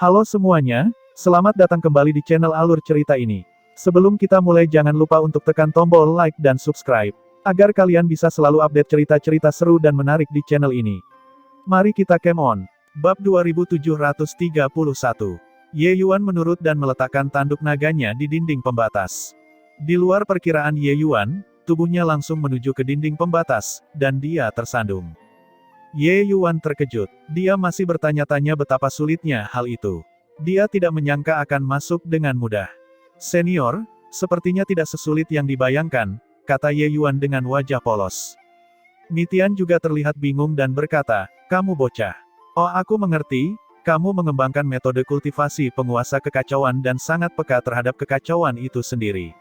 Halo semuanya, selamat datang kembali di channel Alur Cerita ini. Sebelum kita mulai jangan lupa untuk tekan tombol like dan subscribe, agar kalian bisa selalu update cerita-cerita seru dan menarik di channel ini. Mari kita game on. Bab 2731. Ye Yuan menurut dan meletakkan tanduk naganya di dinding pembatas. Di luar perkiraan Ye Yuan, tubuhnya langsung menuju ke dinding pembatas, dan dia tersandung. Ye Yuan terkejut. Dia masih bertanya-tanya betapa sulitnya hal itu. Dia tidak menyangka akan masuk dengan mudah. Senior, sepertinya tidak sesulit yang dibayangkan, kata Ye Yuan dengan wajah polos. Mitian juga terlihat bingung dan berkata, kamu bocah. Oh, aku mengerti, kamu mengembangkan metode kultivasi penguasa kekacauan dan sangat peka terhadap kekacauan itu sendiri.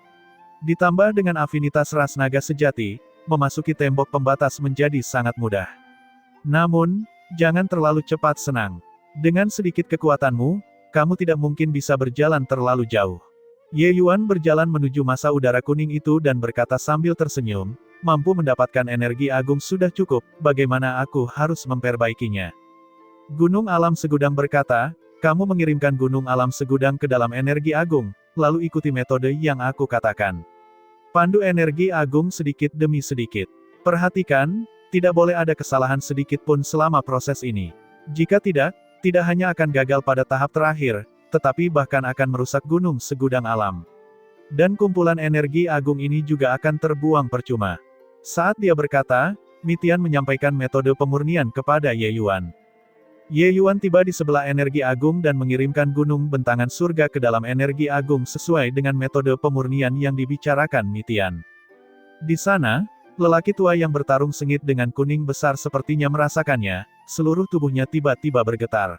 Ditambah dengan afinitas ras naga sejati, memasuki tembok pembatas menjadi sangat mudah. Namun, jangan terlalu cepat senang. Dengan sedikit kekuatanmu, kamu tidak mungkin bisa berjalan terlalu jauh. Ye Yuan berjalan menuju masa udara kuning itu dan berkata sambil tersenyum, mampu mendapatkan energi agung sudah cukup, bagaimana aku harus memperbaikinya. Gunung Alam Segudang berkata, kamu mengirimkan Gunung Alam Segudang ke dalam energi agung, lalu ikuti metode yang aku katakan. Pandu energi agung sedikit demi sedikit. Perhatikan, tidak boleh ada kesalahan sedikit pun selama proses ini. Jika tidak hanya akan gagal pada tahap terakhir, tetapi bahkan akan merusak gunung segudang alam. Dan kumpulan energi agung ini juga akan terbuang percuma. Saat dia berkata, Mitian menyampaikan metode pemurnian kepada Ye Yuan. Ye Yuan tiba di sebelah energi agung dan mengirimkan gunung bentangan surga ke dalam energi agung sesuai dengan metode pemurnian yang dibicarakan Mitian. Di sana, lelaki tua yang bertarung sengit dengan kuning besar sepertinya merasakannya, seluruh tubuhnya tiba-tiba bergetar.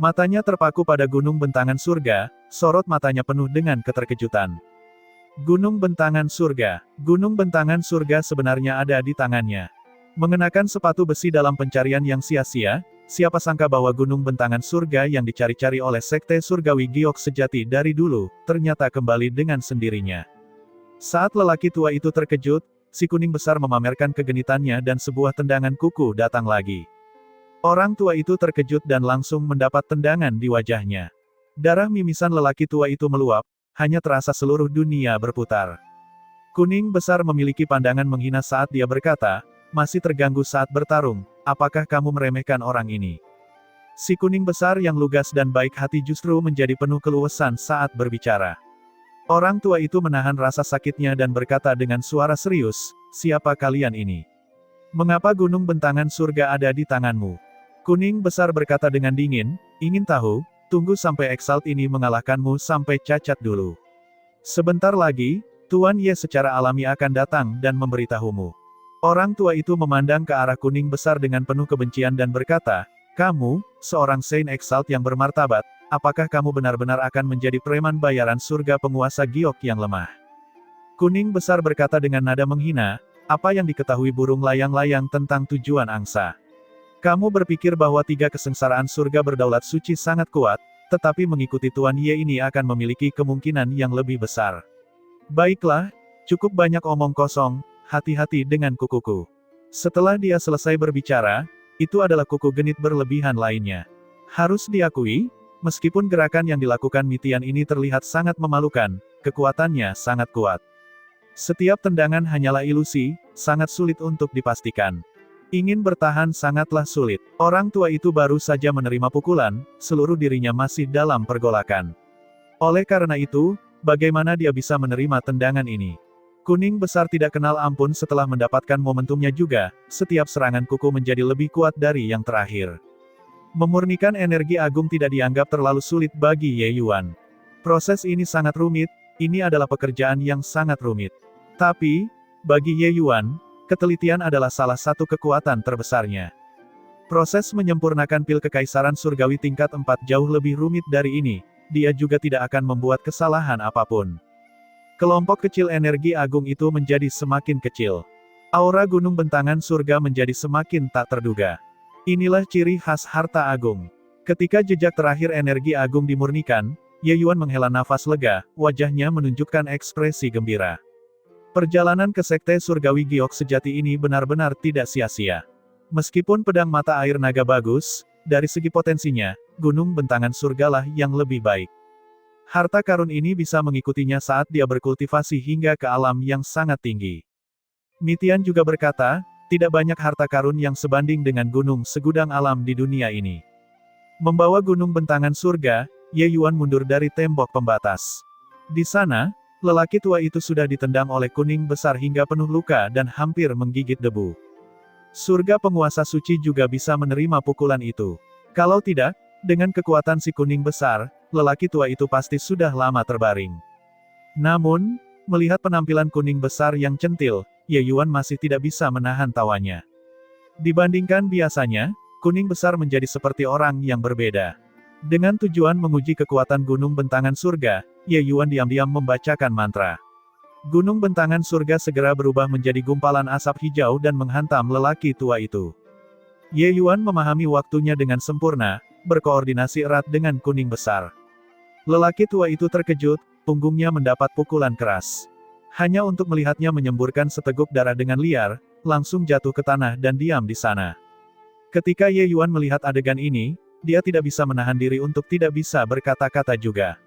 Matanya terpaku pada gunung bentangan surga, sorot matanya penuh dengan keterkejutan. Gunung bentangan surga. Gunung bentangan surga sebenarnya ada di tangannya. Mengenakan sepatu besi dalam pencarian yang sia-sia, siapa sangka bahwa gunung bentangan surga yang dicari-cari oleh sekte surgawi giok sejati dari dulu, ternyata kembali dengan sendirinya. Saat lelaki tua itu terkejut, si kuning besar memamerkan kegenitannya dan sebuah tendangan kuku datang lagi. Orang tua itu terkejut dan langsung mendapat tendangan di wajahnya. Darah mimisan lelaki tua itu meluap, hanya terasa seluruh dunia berputar. Kuning besar memiliki pandangan menghina saat dia berkata, masih terganggu saat bertarung, apakah kamu meremehkan orang ini? Si kuning besar yang lugas dan baik hati justru menjadi penuh keluasan saat berbicara. Orang tua itu menahan rasa sakitnya dan berkata dengan suara serius, siapa kalian ini? Mengapa gunung bentangan surga ada di tanganmu? Kuning besar berkata dengan dingin, ingin tahu, tunggu sampai Exalt ini mengalahkanmu sampai cacat dulu. Sebentar lagi, Tuan Ye secara alami akan datang dan memberitahumu. Orang tua itu memandang ke arah kuning besar dengan penuh kebencian dan berkata, kamu, seorang Saint Exalt yang bermartabat, apakah kamu benar-benar akan menjadi preman bayaran surga penguasa giok yang lemah? Kuning besar berkata dengan nada menghina, apa yang diketahui burung layang-layang tentang tujuan angsa? Kamu berpikir bahwa 3 kesengsaraan surga berdaulat suci sangat kuat, tetapi mengikuti Tuan Ye ini akan memiliki kemungkinan yang lebih besar. Baiklah, cukup banyak omong kosong, hati-hati dengan kukuku. Setelah dia selesai berbicara, itu adalah kuku genit berlebihan lainnya. Harus diakui, meskipun gerakan yang dilakukan Mitian ini terlihat sangat memalukan, kekuatannya sangat kuat. Setiap tendangan hanyalah ilusi, sangat sulit untuk dipastikan. Ingin bertahan sangatlah sulit. Orang tua itu baru saja menerima pukulan, seluruh dirinya masih dalam pergolakan. Oleh karena itu, bagaimana dia bisa menerima tendangan ini? Kuning besar tidak kenal ampun setelah mendapatkan momentumnya juga, setiap serangan kuku menjadi lebih kuat dari yang terakhir. Memurnikan energi agung tidak dianggap terlalu sulit bagi Ye Yuan. Proses ini sangat rumit, ini adalah pekerjaan yang sangat rumit. Tapi, bagi Ye Yuan, ketelitian adalah salah satu kekuatan terbesarnya. Proses menyempurnakan pil kekaisaran surgawi tingkat 4 jauh lebih rumit dari ini, dia juga tidak akan membuat kesalahan apapun. Kelompok kecil energi agung itu menjadi semakin kecil. Aura gunung bentangan surga menjadi semakin tak terduga. Inilah ciri khas harta agung. Ketika jejak terakhir energi agung dimurnikan, Ye Yuan menghela nafas lega, wajahnya menunjukkan ekspresi gembira. Perjalanan ke sekte surgawi giok sejati ini benar-benar tidak sia-sia. Meskipun pedang mata air naga bagus, dari segi potensinya, gunung bentangan surgalah yang lebih baik. Harta karun ini bisa mengikutinya saat dia berkultivasi hingga ke alam yang sangat tinggi. Mitian juga berkata, tidak banyak harta karun yang sebanding dengan gunung segudang alam di dunia ini. Membawa gunung bentangan surga, Ye Yuan mundur dari tembok pembatas. Di sana, lelaki tua itu sudah ditendang oleh kuning besar hingga penuh luka dan hampir menggigit debu. Surga penguasa suci juga bisa menerima pukulan itu. Kalau tidak, dengan kekuatan si kuning besar, lelaki tua itu pasti sudah lama terbaring. Namun, melihat penampilan kuning besar yang centil, Ye Yuan masih tidak bisa menahan tawanya. Dibandingkan biasanya, kuning besar menjadi seperti orang yang berbeda. Dengan tujuan menguji kekuatan gunung bentangan surga, Ye Yuan diam-diam membacakan mantra. Gunung bentangan surga segera berubah menjadi gumpalan asap hijau dan menghantam lelaki tua itu. Ye Yuan memahami waktunya dengan sempurna, berkoordinasi erat dengan kuning besar. Lelaki tua itu terkejut, punggungnya mendapat pukulan keras. Hanya untuk melihatnya menyemburkan seteguk darah dengan liar, langsung jatuh ke tanah dan diam di sana. Ketika Ye Yuan melihat adegan ini, dia tidak bisa menahan diri untuk tidak bisa berkata-kata juga.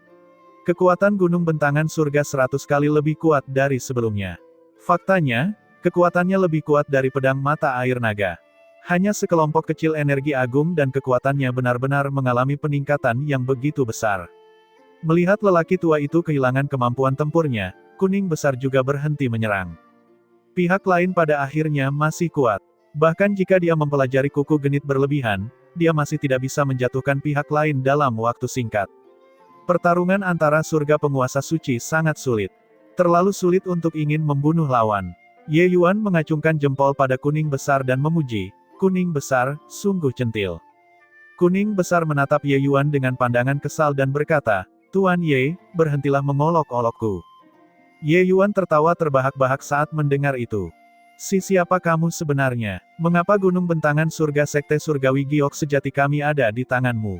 Kekuatan gunung bentangan surga 100 kali lebih kuat dari sebelumnya. Faktanya, kekuatannya lebih kuat dari pedang mata air naga. Hanya sekelompok kecil energi agung dan kekuatannya benar-benar mengalami peningkatan yang begitu besar. Melihat lelaki tua itu kehilangan kemampuan tempurnya, kuning besar juga berhenti menyerang. Pihak lain pada akhirnya masih kuat. Bahkan jika dia mempelajari kuku genit berlebihan, dia masih tidak bisa menjatuhkan pihak lain dalam waktu singkat. Pertarungan antara surga penguasa suci sangat sulit. Terlalu sulit untuk ingin membunuh lawan. Ye Yuan mengacungkan jempol pada kuning besar dan memuji, kuning besar, sungguh centil. Kuning besar menatap Ye Yuan dengan pandangan kesal dan berkata, Tuan Ye, berhentilah mengolok-olokku. Ye Yuan tertawa terbahak-bahak saat mendengar itu. Siapa kamu sebenarnya? Mengapa gunung bentangan surga sekte surgawi giok sejati kami ada di tanganmu?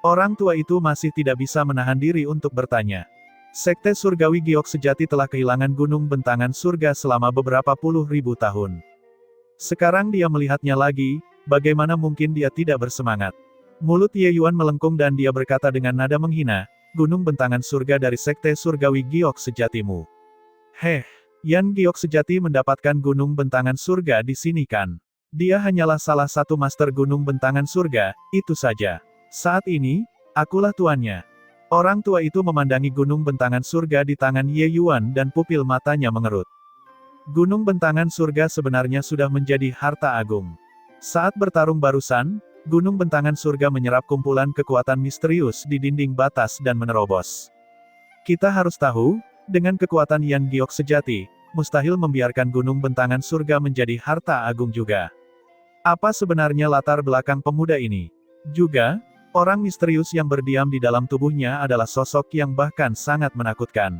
Orang tua itu masih tidak bisa menahan diri untuk bertanya. Sekte surgawi giok sejati telah kehilangan gunung bentangan surga selama beberapa puluh ribu tahun. Sekarang dia melihatnya lagi, bagaimana mungkin dia tidak bersemangat? Mulut Ye Yuan melengkung dan dia berkata dengan nada menghina, gunung bentangan surga dari sekte surgawi giok sejatimu. Heh, Yan Giok sejati mendapatkan gunung bentangan surga di sini kan? Dia hanyalah salah satu master gunung bentangan surga, itu saja. Saat ini, akulah tuannya. Orang tua itu memandangi gunung bentangan surga di tangan Ye Yuan dan pupil matanya mengerut. Gunung bentangan surga sebenarnya sudah menjadi harta agung. Saat bertarung barusan, gunung bentangan surga menyerap kumpulan kekuatan misterius di dinding batas dan menerobos. Kita harus tahu, dengan kekuatan Yan Giok sejati, mustahil membiarkan gunung bentangan surga menjadi harta agung juga. Apa sebenarnya latar belakang pemuda ini? Juga, orang misterius yang berdiam di dalam tubuhnya adalah sosok yang bahkan sangat menakutkan.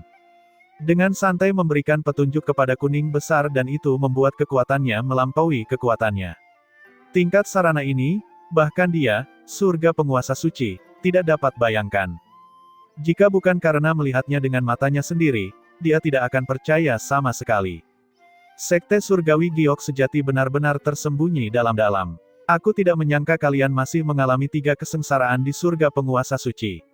Dengan santai memberikan petunjuk kepada kuning besar dan itu membuat kekuatannya melampaui kekuatannya. Tingkat sarana ini, bahkan dia, surga penguasa suci, tidak dapat bayangkan. Jika bukan karena melihatnya dengan matanya sendiri, dia tidak akan percaya sama sekali. Sekte surgawi giok sejati benar-benar tersembunyi dalam-dalam. Aku tidak menyangka kalian masih mengalami 3 kesengsaraan di surga penguasa suci.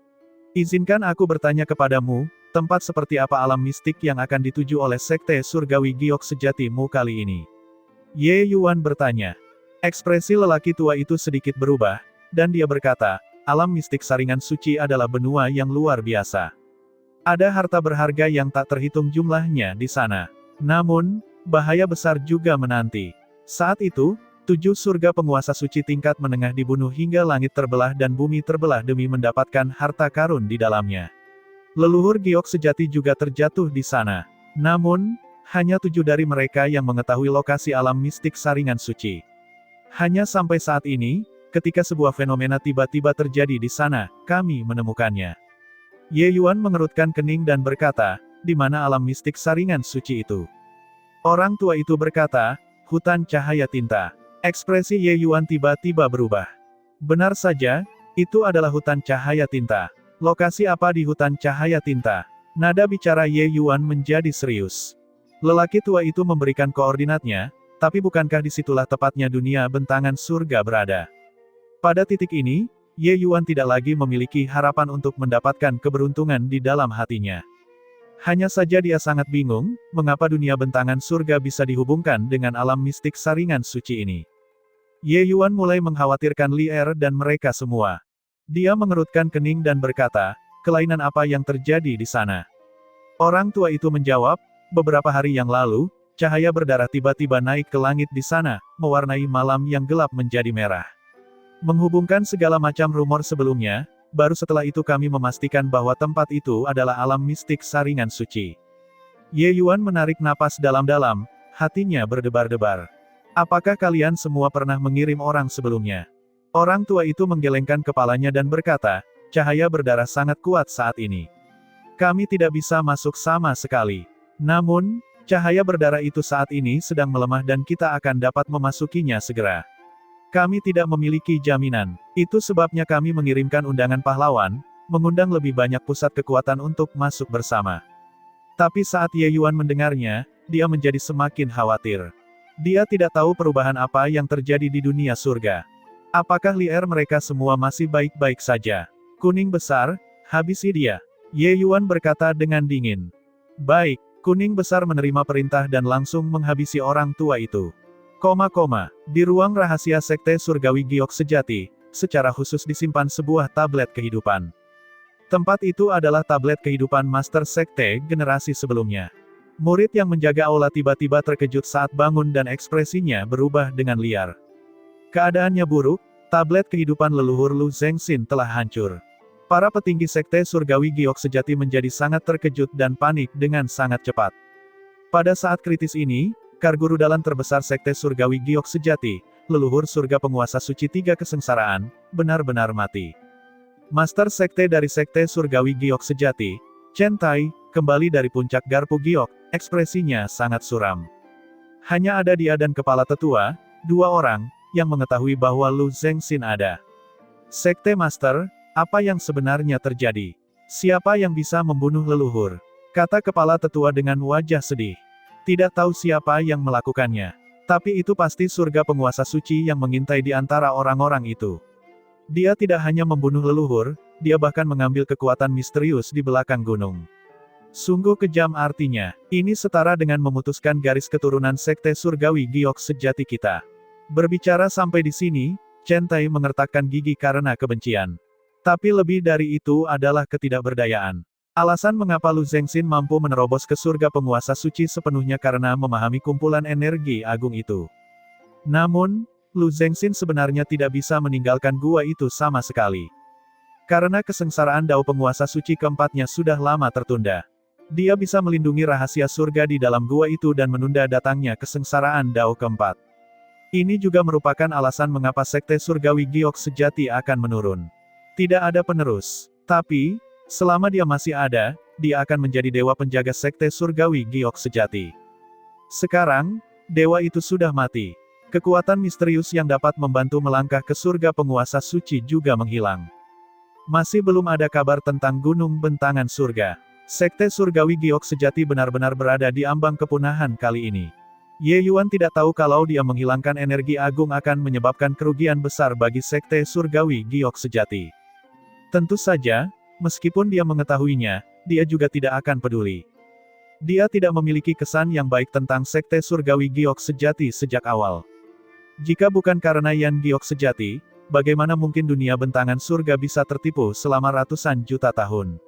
Izinkan aku bertanya kepadamu, tempat seperti apa alam mistik yang akan dituju oleh sekte surgawi giok sejatimu kali ini? Ye Yuan bertanya. Ekspresi lelaki tua itu sedikit berubah, dan dia berkata, alam mistik saringan suci adalah benua yang luar biasa. Ada harta berharga yang tak terhitung jumlahnya di sana. Namun, bahaya besar juga menanti. Saat itu, 7 surga penguasa suci tingkat menengah dibunuh hingga langit terbelah dan bumi terbelah demi mendapatkan harta karun di dalamnya. Leluhur giok sejati juga terjatuh di sana. Namun, hanya 7 dari mereka yang mengetahui lokasi alam mistik saringan suci. Hanya sampai saat ini, ketika sebuah fenomena tiba-tiba terjadi di sana, kami menemukannya. Ye Yuan mengerutkan kening dan berkata, di mana alam mistik saringan suci itu? Orang tua itu berkata, hutan cahaya tinta. Ekspresi Ye Yuan tiba-tiba berubah. Benar saja, itu adalah hutan cahaya tinta. Lokasi apa di hutan cahaya tinta? Nada bicara Ye Yuan menjadi serius. Lelaki tua itu memberikan koordinatnya, tapi bukankah disitulah tepatnya dunia bentangan surga berada? Pada titik ini, Ye Yuan tidak lagi memiliki harapan untuk mendapatkan keberuntungan di dalam hatinya. Hanya saja dia sangat bingung, mengapa dunia bentangan surga bisa dihubungkan dengan alam mistik saringan suci ini. Ye Yuan mulai mengkhawatirkan Li Er dan mereka semua. Dia mengerutkan kening dan berkata, kelainan apa yang terjadi di sana? Orang tua itu menjawab, beberapa hari yang lalu, cahaya berdarah tiba-tiba naik ke langit di sana, mewarnai malam yang gelap menjadi merah. Menghubungkan segala macam rumor sebelumnya, baru setelah itu kami memastikan bahwa tempat itu adalah alam mistik saringan suci. Ye Yuan menarik napas dalam-dalam, hatinya berdebar-debar. Apakah kalian semua pernah mengirim orang sebelumnya? Orang tua itu menggelengkan kepalanya dan berkata, cahaya berdarah sangat kuat saat ini. Kami tidak bisa masuk sama sekali. Namun, cahaya berdarah itu saat ini sedang melemah dan kita akan dapat memasukinya segera. Kami tidak memiliki jaminan. Itu sebabnya kami mengirimkan undangan pahlawan, mengundang lebih banyak pusat kekuatan untuk masuk bersama. Tapi saat Ye Yuan mendengarnya, dia menjadi semakin khawatir. Dia tidak tahu perubahan apa yang terjadi di dunia surga. Apakah Li Er mereka semua masih baik-baik saja? Kuning besar, habisi dia. Ye Yuan berkata dengan dingin. Baik, kuning besar menerima perintah dan langsung menghabisi orang tua itu. Di ruang rahasia Sekte Surgawi Giok Sejati, secara khusus disimpan sebuah tablet kehidupan. Tempat itu adalah tablet kehidupan Master Sekte generasi sebelumnya. Murid yang menjaga aula tiba-tiba terkejut saat bangun dan ekspresinya berubah dengan liar. Keadaannya buruk, tablet kehidupan leluhur Lu Zengxin telah hancur. Para petinggi Sekte Surgawi Giok Sejati menjadi sangat terkejut dan panik dengan sangat cepat. Pada saat kritis ini, Karguru Dalan terbesar Sekte Surgawi Giok Sejati, leluhur surga penguasa suci tiga kesengsaraan, benar-benar mati. Master Sekte dari Sekte Surgawi Giok Sejati, Chen Tai, kembali dari puncak garpu Giok, ekspresinya sangat suram. Hanya ada dia dan kepala tetua, dua orang, yang mengetahui bahwa Lu Zengxin ada. Sekte Master, apa yang sebenarnya terjadi? Siapa yang bisa membunuh leluhur? Kata kepala tetua dengan wajah sedih. Tidak tahu siapa yang melakukannya. Tapi itu pasti surga penguasa suci yang mengintai di antara orang-orang itu. Dia tidak hanya membunuh leluhur, dia bahkan mengambil kekuatan misterius di belakang gunung. Sungguh kejam artinya. Ini setara dengan memutuskan garis keturunan Sekte Surgawi Giok Sejati kita. Berbicara sampai di sini, Chen Tai mengertakkan gigi karena kebencian. Tapi lebih dari itu adalah ketidakberdayaan. Alasan mengapa Lu Zengxin mampu menerobos ke surga penguasa suci sepenuhnya karena memahami kumpulan energi agung itu. Namun, Lu Zengxin sebenarnya tidak bisa meninggalkan gua itu sama sekali. Karena kesengsaraan Dao penguasa suci keempatnya sudah lama tertunda. Dia bisa melindungi rahasia surga di dalam gua itu dan menunda datangnya kesengsaraan Dao keempat. Ini juga merupakan alasan mengapa Sekte Surgawi Giok Sejati akan menurun. Tidak ada penerus. Tapi, selama dia masih ada, dia akan menjadi dewa penjaga Sekte Surgawi Giok Sejati. Sekarang, dewa itu sudah mati. Kekuatan misterius yang dapat membantu melangkah ke surga penguasa suci juga menghilang. Masih belum ada kabar tentang gunung bentangan surga. Sekte Surgawi Giok Sejati benar-benar berada di ambang kepunahan kali ini. Ye Yuan tidak tahu kalau dia menghilangkan energi agung akan menyebabkan kerugian besar bagi Sekte Surgawi Giok Sejati. Tentu saja, meskipun dia mengetahuinya, dia juga tidak akan peduli. Dia tidak memiliki kesan yang baik tentang Sekte Surgawi Giok Sejati sejak awal. Jika bukan karena Yan Giok Sejati, bagaimana mungkin dunia bentangan surga bisa tertipu selama ratusan juta tahun?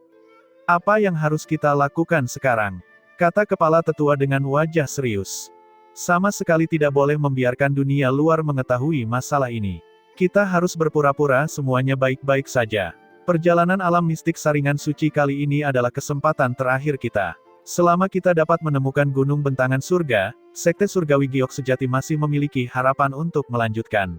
Apa yang harus kita lakukan sekarang? Kata kepala tetua dengan wajah serius. Sama sekali tidak boleh membiarkan dunia luar mengetahui masalah ini. Kita harus berpura-pura semuanya baik-baik saja. Perjalanan alam mistik saringan suci kali ini adalah kesempatan terakhir kita. Selama kita dapat menemukan gunung bentangan surga, Sekte Surgawi Giok Sejati masih memiliki harapan untuk melanjutkan.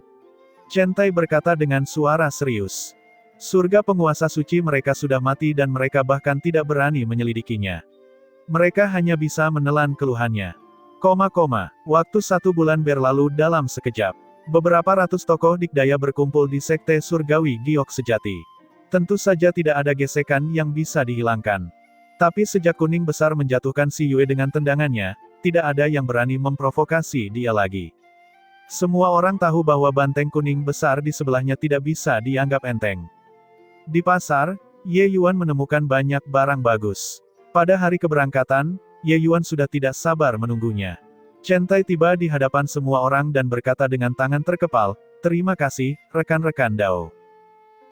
Chen Tai berkata dengan suara serius. Surga penguasa suci mereka sudah mati dan mereka bahkan tidak berani menyelidikinya. Mereka hanya bisa menelan keluhannya. Waktu 1 bulan berlalu dalam sekejap. Beberapa ratus tokoh dikdaya berkumpul di Sekte Surgawi Giok Sejati. Tentu saja tidak ada gesekan yang bisa dihilangkan. Tapi sejak kuning besar menjatuhkan si Yue dengan tendangannya, tidak ada yang berani memprovokasi dia lagi. Semua orang tahu bahwa banteng kuning besar di sebelahnya tidak bisa dianggap enteng. Di pasar, Ye Yuan menemukan banyak barang bagus. Pada hari keberangkatan, Ye Yuan sudah tidak sabar menunggunya. Chen Tai tiba di hadapan semua orang dan berkata dengan tangan terkepal, "Terima kasih, rekan-rekan Dao."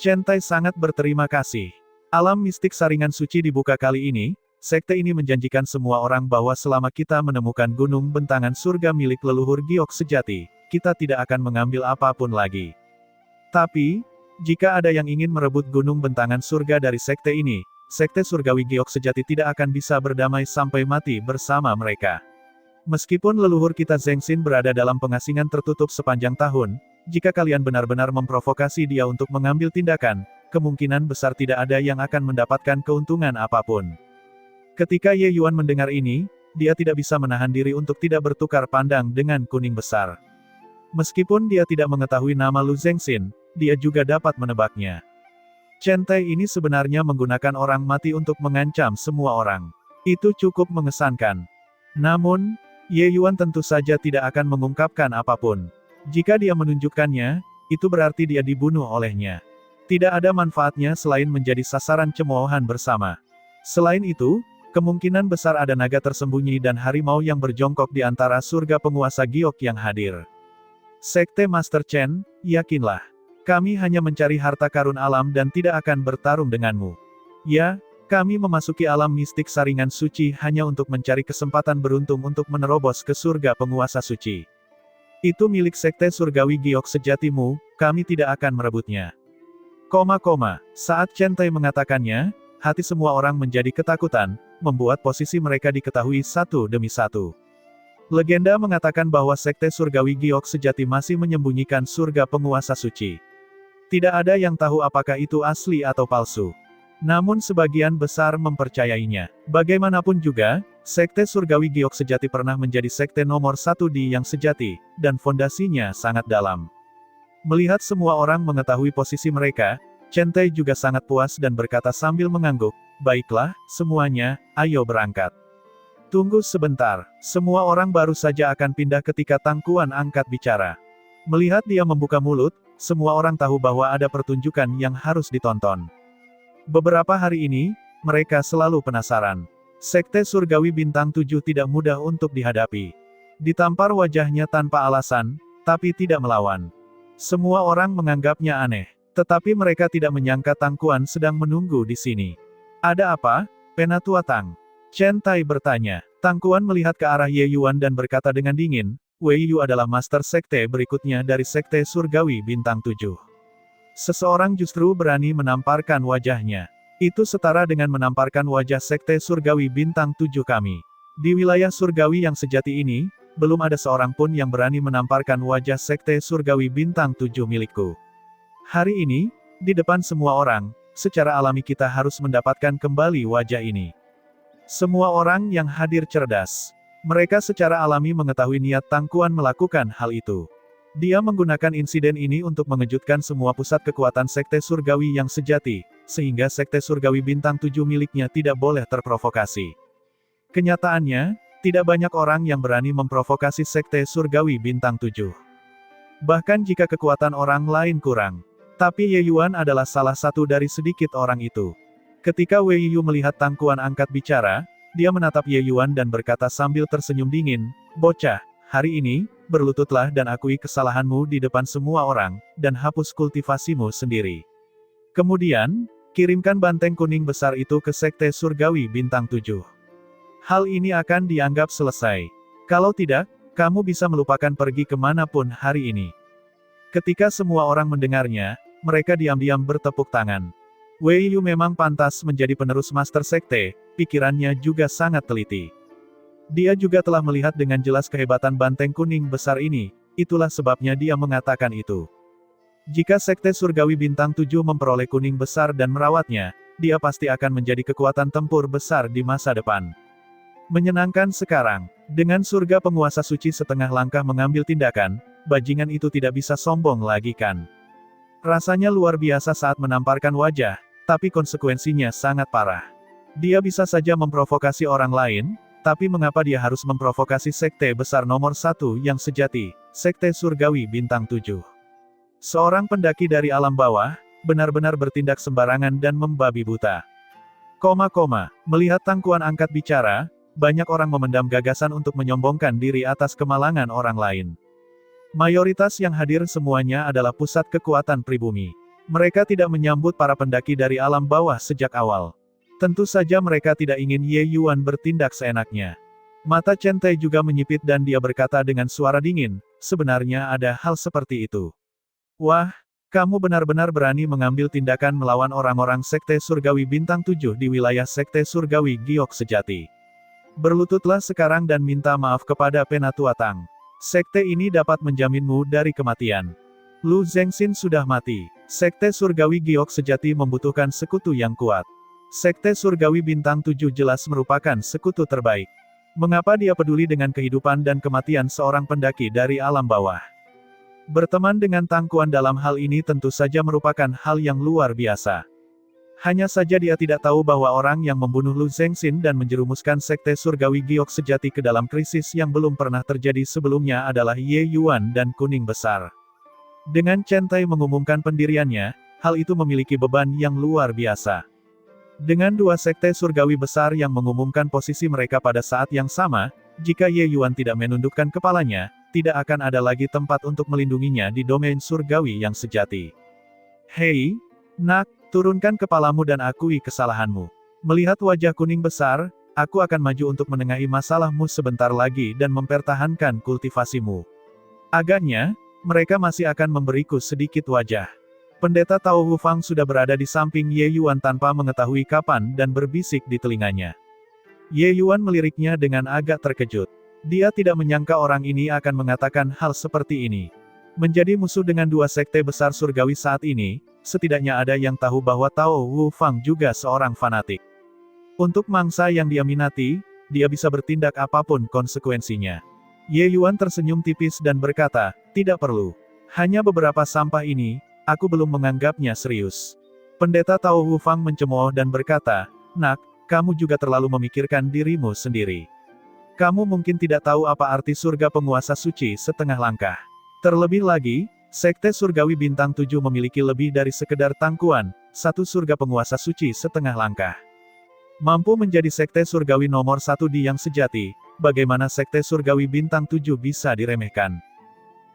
Chen Tai sangat berterima kasih. Alam mistik saringan suci dibuka kali ini. Sekte ini menjanjikan semua orang bahwa selama kita menemukan gunung bentangan surga milik leluhur giok sejati, kita tidak akan mengambil apapun lagi. Tapi, jika ada yang ingin merebut gunung bentangan surga dari sekte ini, sekte surgawi giok sejati tidak akan bisa berdamai sampai mati bersama mereka. Meskipun leluhur kita Zheng Xin berada dalam pengasingan tertutup sepanjang tahun, jika kalian benar-benar memprovokasi dia untuk mengambil tindakan, kemungkinan besar tidak ada yang akan mendapatkan keuntungan apapun. Ketika Ye Yuan mendengar ini, dia tidak bisa menahan diri untuk tidak bertukar pandang dengan kuning besar. Meskipun dia tidak mengetahui nama Lu Zhengxin, dia juga dapat menebaknya. Chen Tai ini sebenarnya menggunakan orang mati untuk mengancam semua orang. Itu cukup mengesankan. Namun, Ye Yuan tentu saja tidak akan mengungkapkan apapun. Jika dia menunjukkannya, itu berarti dia dibunuh olehnya. Tidak ada manfaatnya selain menjadi sasaran cemoohan bersama. Selain itu, kemungkinan besar ada naga tersembunyi dan harimau yang berjongkok di antara surga penguasa giok yang hadir. Sekte Master Chen, yakinlah. Kami hanya mencari harta karun alam dan tidak akan bertarung denganmu. Ya, kami memasuki alam mistik saringan suci hanya untuk mencari kesempatan beruntung untuk menerobos ke surga penguasa suci. Itu milik sekte surgawi giok sejatimu, kami tidak akan merebutnya. Saat Chen Tai mengatakannya, hati semua orang menjadi ketakutan, membuat posisi mereka diketahui satu demi satu. Legenda mengatakan bahwa sekte surgawi giok sejati masih menyembunyikan surga penguasa suci. Tidak ada yang tahu apakah itu asli atau palsu. Namun sebagian besar mempercayainya. Bagaimanapun juga, sekte surgawi giok sejati pernah menjadi sekte nomor satu di yang sejati, dan fondasinya sangat dalam. Melihat semua orang mengetahui posisi mereka, Chen Tai juga sangat puas dan berkata sambil mengangguk, "Baiklah, semuanya, ayo berangkat." Tunggu sebentar, semua orang baru saja akan pindah ketika Tangkuan angkat bicara. Melihat dia membuka mulut, semua orang tahu bahwa ada pertunjukan yang harus ditonton. Beberapa hari ini, mereka selalu penasaran. Sekte surgawi bintang 7 tidak mudah untuk dihadapi. Ditampar wajahnya tanpa alasan, tapi tidak melawan. Semua orang menganggapnya aneh. Tetapi mereka tidak menyangka Tangkuan sedang menunggu di sini. "Ada apa, Penatua Tang?" Chen Tai bertanya. Tangkuan melihat ke arah Ye Yuan dan berkata dengan dingin, "Wei Yu adalah master sekte berikutnya dari sekte surgawi bintang 7. Seseorang justru berani menamparkan wajahnya. Itu setara dengan menamparkan wajah sekte surgawi bintang 7 kami. Di wilayah surgawi yang sejati ini, belum ada seorang pun yang berani menamparkan wajah sekte surgawi bintang 7 milikku. Hari ini, di depan semua orang, secara alami kita harus mendapatkan kembali wajah ini." Semua orang yang hadir cerdas. Mereka secara alami mengetahui niat Tangkuan melakukan hal itu. Dia menggunakan insiden ini untuk mengejutkan semua pusat kekuatan sekte surgawi yang sejati, sehingga sekte surgawi bintang 7 miliknya tidak boleh terprovokasi. Kenyataannya, tidak banyak orang yang berani memprovokasi sekte surgawi bintang 7. Bahkan jika kekuatan orang lain kurang. Tapi Ye Yuan adalah salah satu dari sedikit orang itu. Ketika Wei Yu melihat Tangkuan angkat bicara, dia menatap Ye Yuan dan berkata sambil tersenyum dingin, "Bocah, hari ini, berlututlah dan akui kesalahanmu di depan semua orang, dan hapus kultivasimu sendiri. Kemudian, kirimkan banteng kuning besar itu ke sekte surgawi bintang 7. Hal ini akan dianggap selesai. Kalau tidak, kamu bisa melupakan pergi kemanapun hari ini." Ketika semua orang mendengarnya, mereka diam-diam bertepuk tangan. Wei Yu memang pantas menjadi penerus master sekte, pikirannya juga sangat teliti. Dia juga telah melihat dengan jelas kehebatan banteng kuning besar ini, itulah sebabnya dia mengatakan itu. Jika sekte surgawi bintang 7 memperoleh kuning besar dan merawatnya, dia pasti akan menjadi kekuatan tempur besar di masa depan. Menyenangkan sekarang, dengan surga penguasa suci setengah langkah mengambil tindakan, bajingan itu tidak bisa sombong lagi kan? Rasanya luar biasa saat menamparkan wajah, tapi konsekuensinya sangat parah. Dia bisa saja memprovokasi orang lain, Tapi mengapa dia harus memprovokasi sekte besar nomor 1 yang sejati, Sekte Surgawi Bintang 7? Seorang pendaki dari alam bawah, benar-benar bertindak sembarangan dan membabi buta. Melihat Tangkuan angkat bicara, banyak orang memendam gagasan untuk menyombongkan diri atas kemalangan orang lain. Mayoritas yang hadir semuanya adalah pusat kekuatan pribumi. Mereka tidak menyambut para pendaki dari alam bawah sejak awal. Tentu saja mereka tidak ingin Ye Yuan bertindak seenaknya. Mata Chen Tai juga menyipit dan dia berkata dengan suara dingin, sebenarnya ada hal seperti itu. Wah, kamu benar-benar berani mengambil tindakan melawan orang-orang Sekte Surgawi Bintang 7 di wilayah Sekte Surgawi Giok Sejati. Berlututlah sekarang dan minta maaf kepada Penatua Tang. Sekte ini dapat menjaminmu dari kematian. Lu Zengxin sudah mati. Sekte Surgawi Giok Sejati membutuhkan sekutu yang kuat. Sekte Surgawi Bintang 7 jelas merupakan sekutu terbaik. Mengapa dia peduli dengan kehidupan dan kematian seorang pendaki dari alam bawah? Berteman dengan Tangkuan dalam hal ini tentu saja merupakan hal yang luar biasa. Hanya saja dia tidak tahu bahwa orang yang membunuh Lu Zengxin dan menjerumuskan Sekte Surgawi Giok Sejati ke dalam krisis yang belum pernah terjadi sebelumnya adalah Ye Yuan dan Kuning Besar. Dengan Chen Tai mengumumkan pendiriannya, hal itu memiliki beban yang luar biasa. Dengan dua sekte surgawi besar yang mengumumkan posisi mereka pada saat yang sama, jika Ye Yuan tidak menundukkan kepalanya, tidak akan ada lagi tempat untuk melindunginya di domain surgawi yang sejati. Hei, nak, turunkan kepalamu dan akui kesalahanmu. Melihat wajah Kuning Besar, aku akan maju untuk menengahi masalahmu sebentar lagi dan mempertahankan kultivasimu. Agaknya, mereka masih akan memberiku sedikit wajah. Pendeta Tao Wu Fang sudah berada di samping Ye Yuan tanpa mengetahui kapan dan berbisik di telinganya. Ye Yuan meliriknya dengan agak terkejut. Dia tidak menyangka orang ini akan mengatakan hal seperti ini. Menjadi musuh dengan dua sekte besar surgawi saat ini, setidaknya ada yang tahu bahwa Tao Wu Fang juga seorang fanatik. Untuk mangsa yang dia minati, dia bisa bertindak apapun konsekuensinya. Ye Yuan tersenyum tipis dan berkata, tidak perlu. Hanya beberapa sampah ini, aku belum menganggapnya serius. Pendeta Tao Wu Fang mencemooh dan berkata, nak, kamu juga terlalu memikirkan dirimu sendiri. Kamu mungkin tidak tahu apa arti surga penguasa suci setengah langkah. Terlebih lagi, Sekte Surgawi Bintang 7 memiliki lebih dari sekedar Tangkuan, satu surga penguasa suci setengah langkah. Mampu menjadi Sekte Surgawi nomor 1 di yang sejati, bagaimana Sekte Surgawi Bintang 7 bisa diremehkan?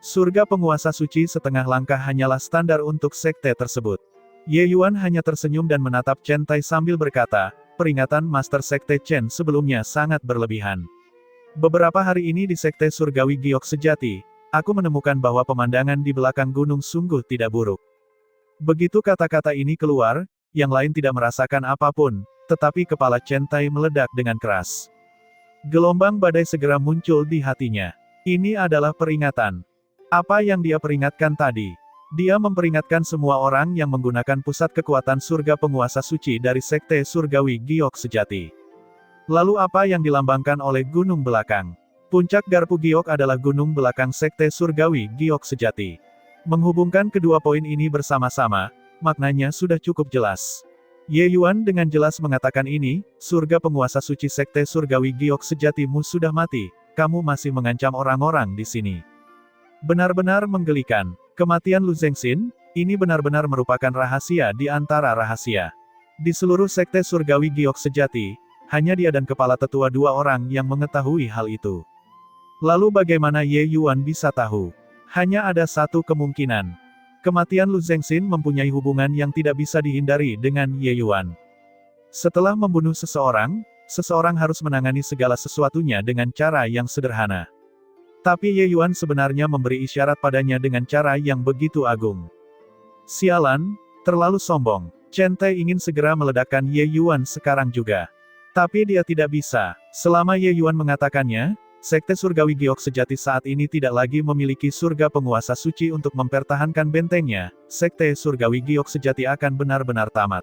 Surga penguasa suci setengah langkah hanyalah standar untuk sekte tersebut. Ye Yuan hanya tersenyum dan menatap Chen Tai sambil berkata, peringatan Master Sekte Chen sebelumnya sangat berlebihan. Beberapa hari ini di Sekte Surgawi Giok Sejati, aku menemukan bahwa pemandangan di belakang gunung sungguh tidak buruk. Begitu kata-kata ini keluar, yang lain tidak merasakan apapun, tetapi kepala Chen Tai meledak dengan keras. Gelombang badai segera muncul di hatinya. Ini adalah peringatan. Apa yang dia peringatkan tadi? Dia memperingatkan semua orang yang menggunakan pusat kekuatan surga penguasa suci dari Sekte Surgawi Giok Sejati. Lalu apa yang dilambangkan oleh gunung belakang? Puncak Garpu Giok adalah gunung belakang Sekte Surgawi Giok Sejati. Menghubungkan kedua poin ini bersama-sama, maknanya sudah cukup jelas. Ye Yuan dengan jelas mengatakan ini, surga penguasa suci Sekte Surgawi Giok Sejatimu sudah mati, kamu masih mengancam orang-orang di sini. Benar-benar menggelikan. Kematian Lu Zengxin, ini benar-benar merupakan rahasia di antara rahasia. Di seluruh Sekte Surgawi Giok Sejati, hanya dia dan kepala tetua dua orang yang mengetahui hal itu. Lalu bagaimana Ye Yuan bisa tahu? Hanya ada satu kemungkinan. Kematian Lu Zengxin mempunyai hubungan yang tidak bisa dihindari dengan Ye Yuan. Setelah membunuh seseorang, seseorang harus menangani segala sesuatunya dengan cara yang sederhana. Tapi Ye Yuan sebenarnya memberi isyarat padanya dengan cara yang begitu agung. Sialan, terlalu sombong. Chen Tai ingin segera meledakkan Ye Yuan sekarang juga. Tapi dia tidak bisa. Selama Ye Yuan mengatakannya, Sekte Surgawi Giok Sejati saat ini tidak lagi memiliki surga penguasa suci untuk mempertahankan bentengnya, Sekte Surgawi Giok Sejati akan benar-benar tamat.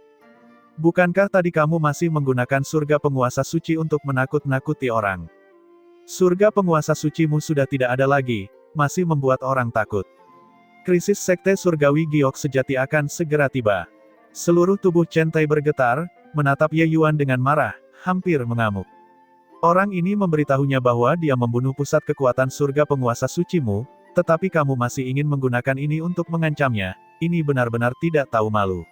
Bukankah tadi kamu masih menggunakan surga penguasa suci untuk menakut-nakuti orang? Surga penguasa sucimu sudah tidak ada lagi, masih membuat orang takut. Krisis Sekte Surgawi Giok Sejati akan segera tiba. Seluruh tubuh Chen Tai bergetar, menatap Ye Yuan dengan marah, hampir mengamuk. Orang ini memberitahunya bahwa dia membunuh pusat kekuatan surga penguasa sucimu, tetapi kamu masih ingin menggunakan ini untuk mengancamnya. Ini benar-benar tidak tahu malu.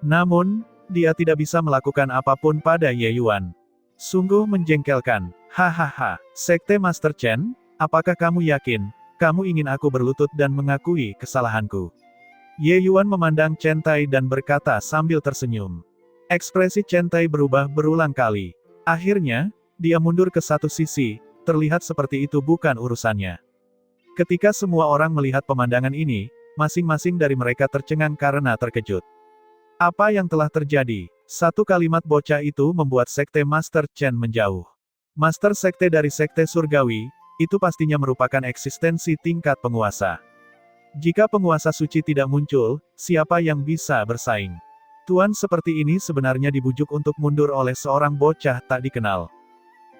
Namun, dia tidak bisa melakukan apapun pada Ye Yuan. Sungguh menjengkelkan. Hahaha, Sekte Master Chen, apakah kamu yakin, kamu ingin aku berlutut dan mengakui kesalahanku? Ye Yuan memandang Chen Tai dan berkata sambil tersenyum. Ekspresi Chen Tai berubah berulang kali. Akhirnya, dia mundur ke satu sisi, terlihat seperti itu bukan urusannya. Ketika semua orang melihat pemandangan ini, masing-masing dari mereka tercengang karena terkejut. Apa yang telah terjadi? Satu kalimat bocah itu membuat Sekte Master Chen menjauh. Master Sekte dari Sekte Surgawi, itu pastinya merupakan eksistensi tingkat penguasa. Jika penguasa suci tidak muncul, siapa yang bisa bersaing? Tuan seperti ini sebenarnya dibujuk untuk mundur oleh seorang bocah tak dikenal.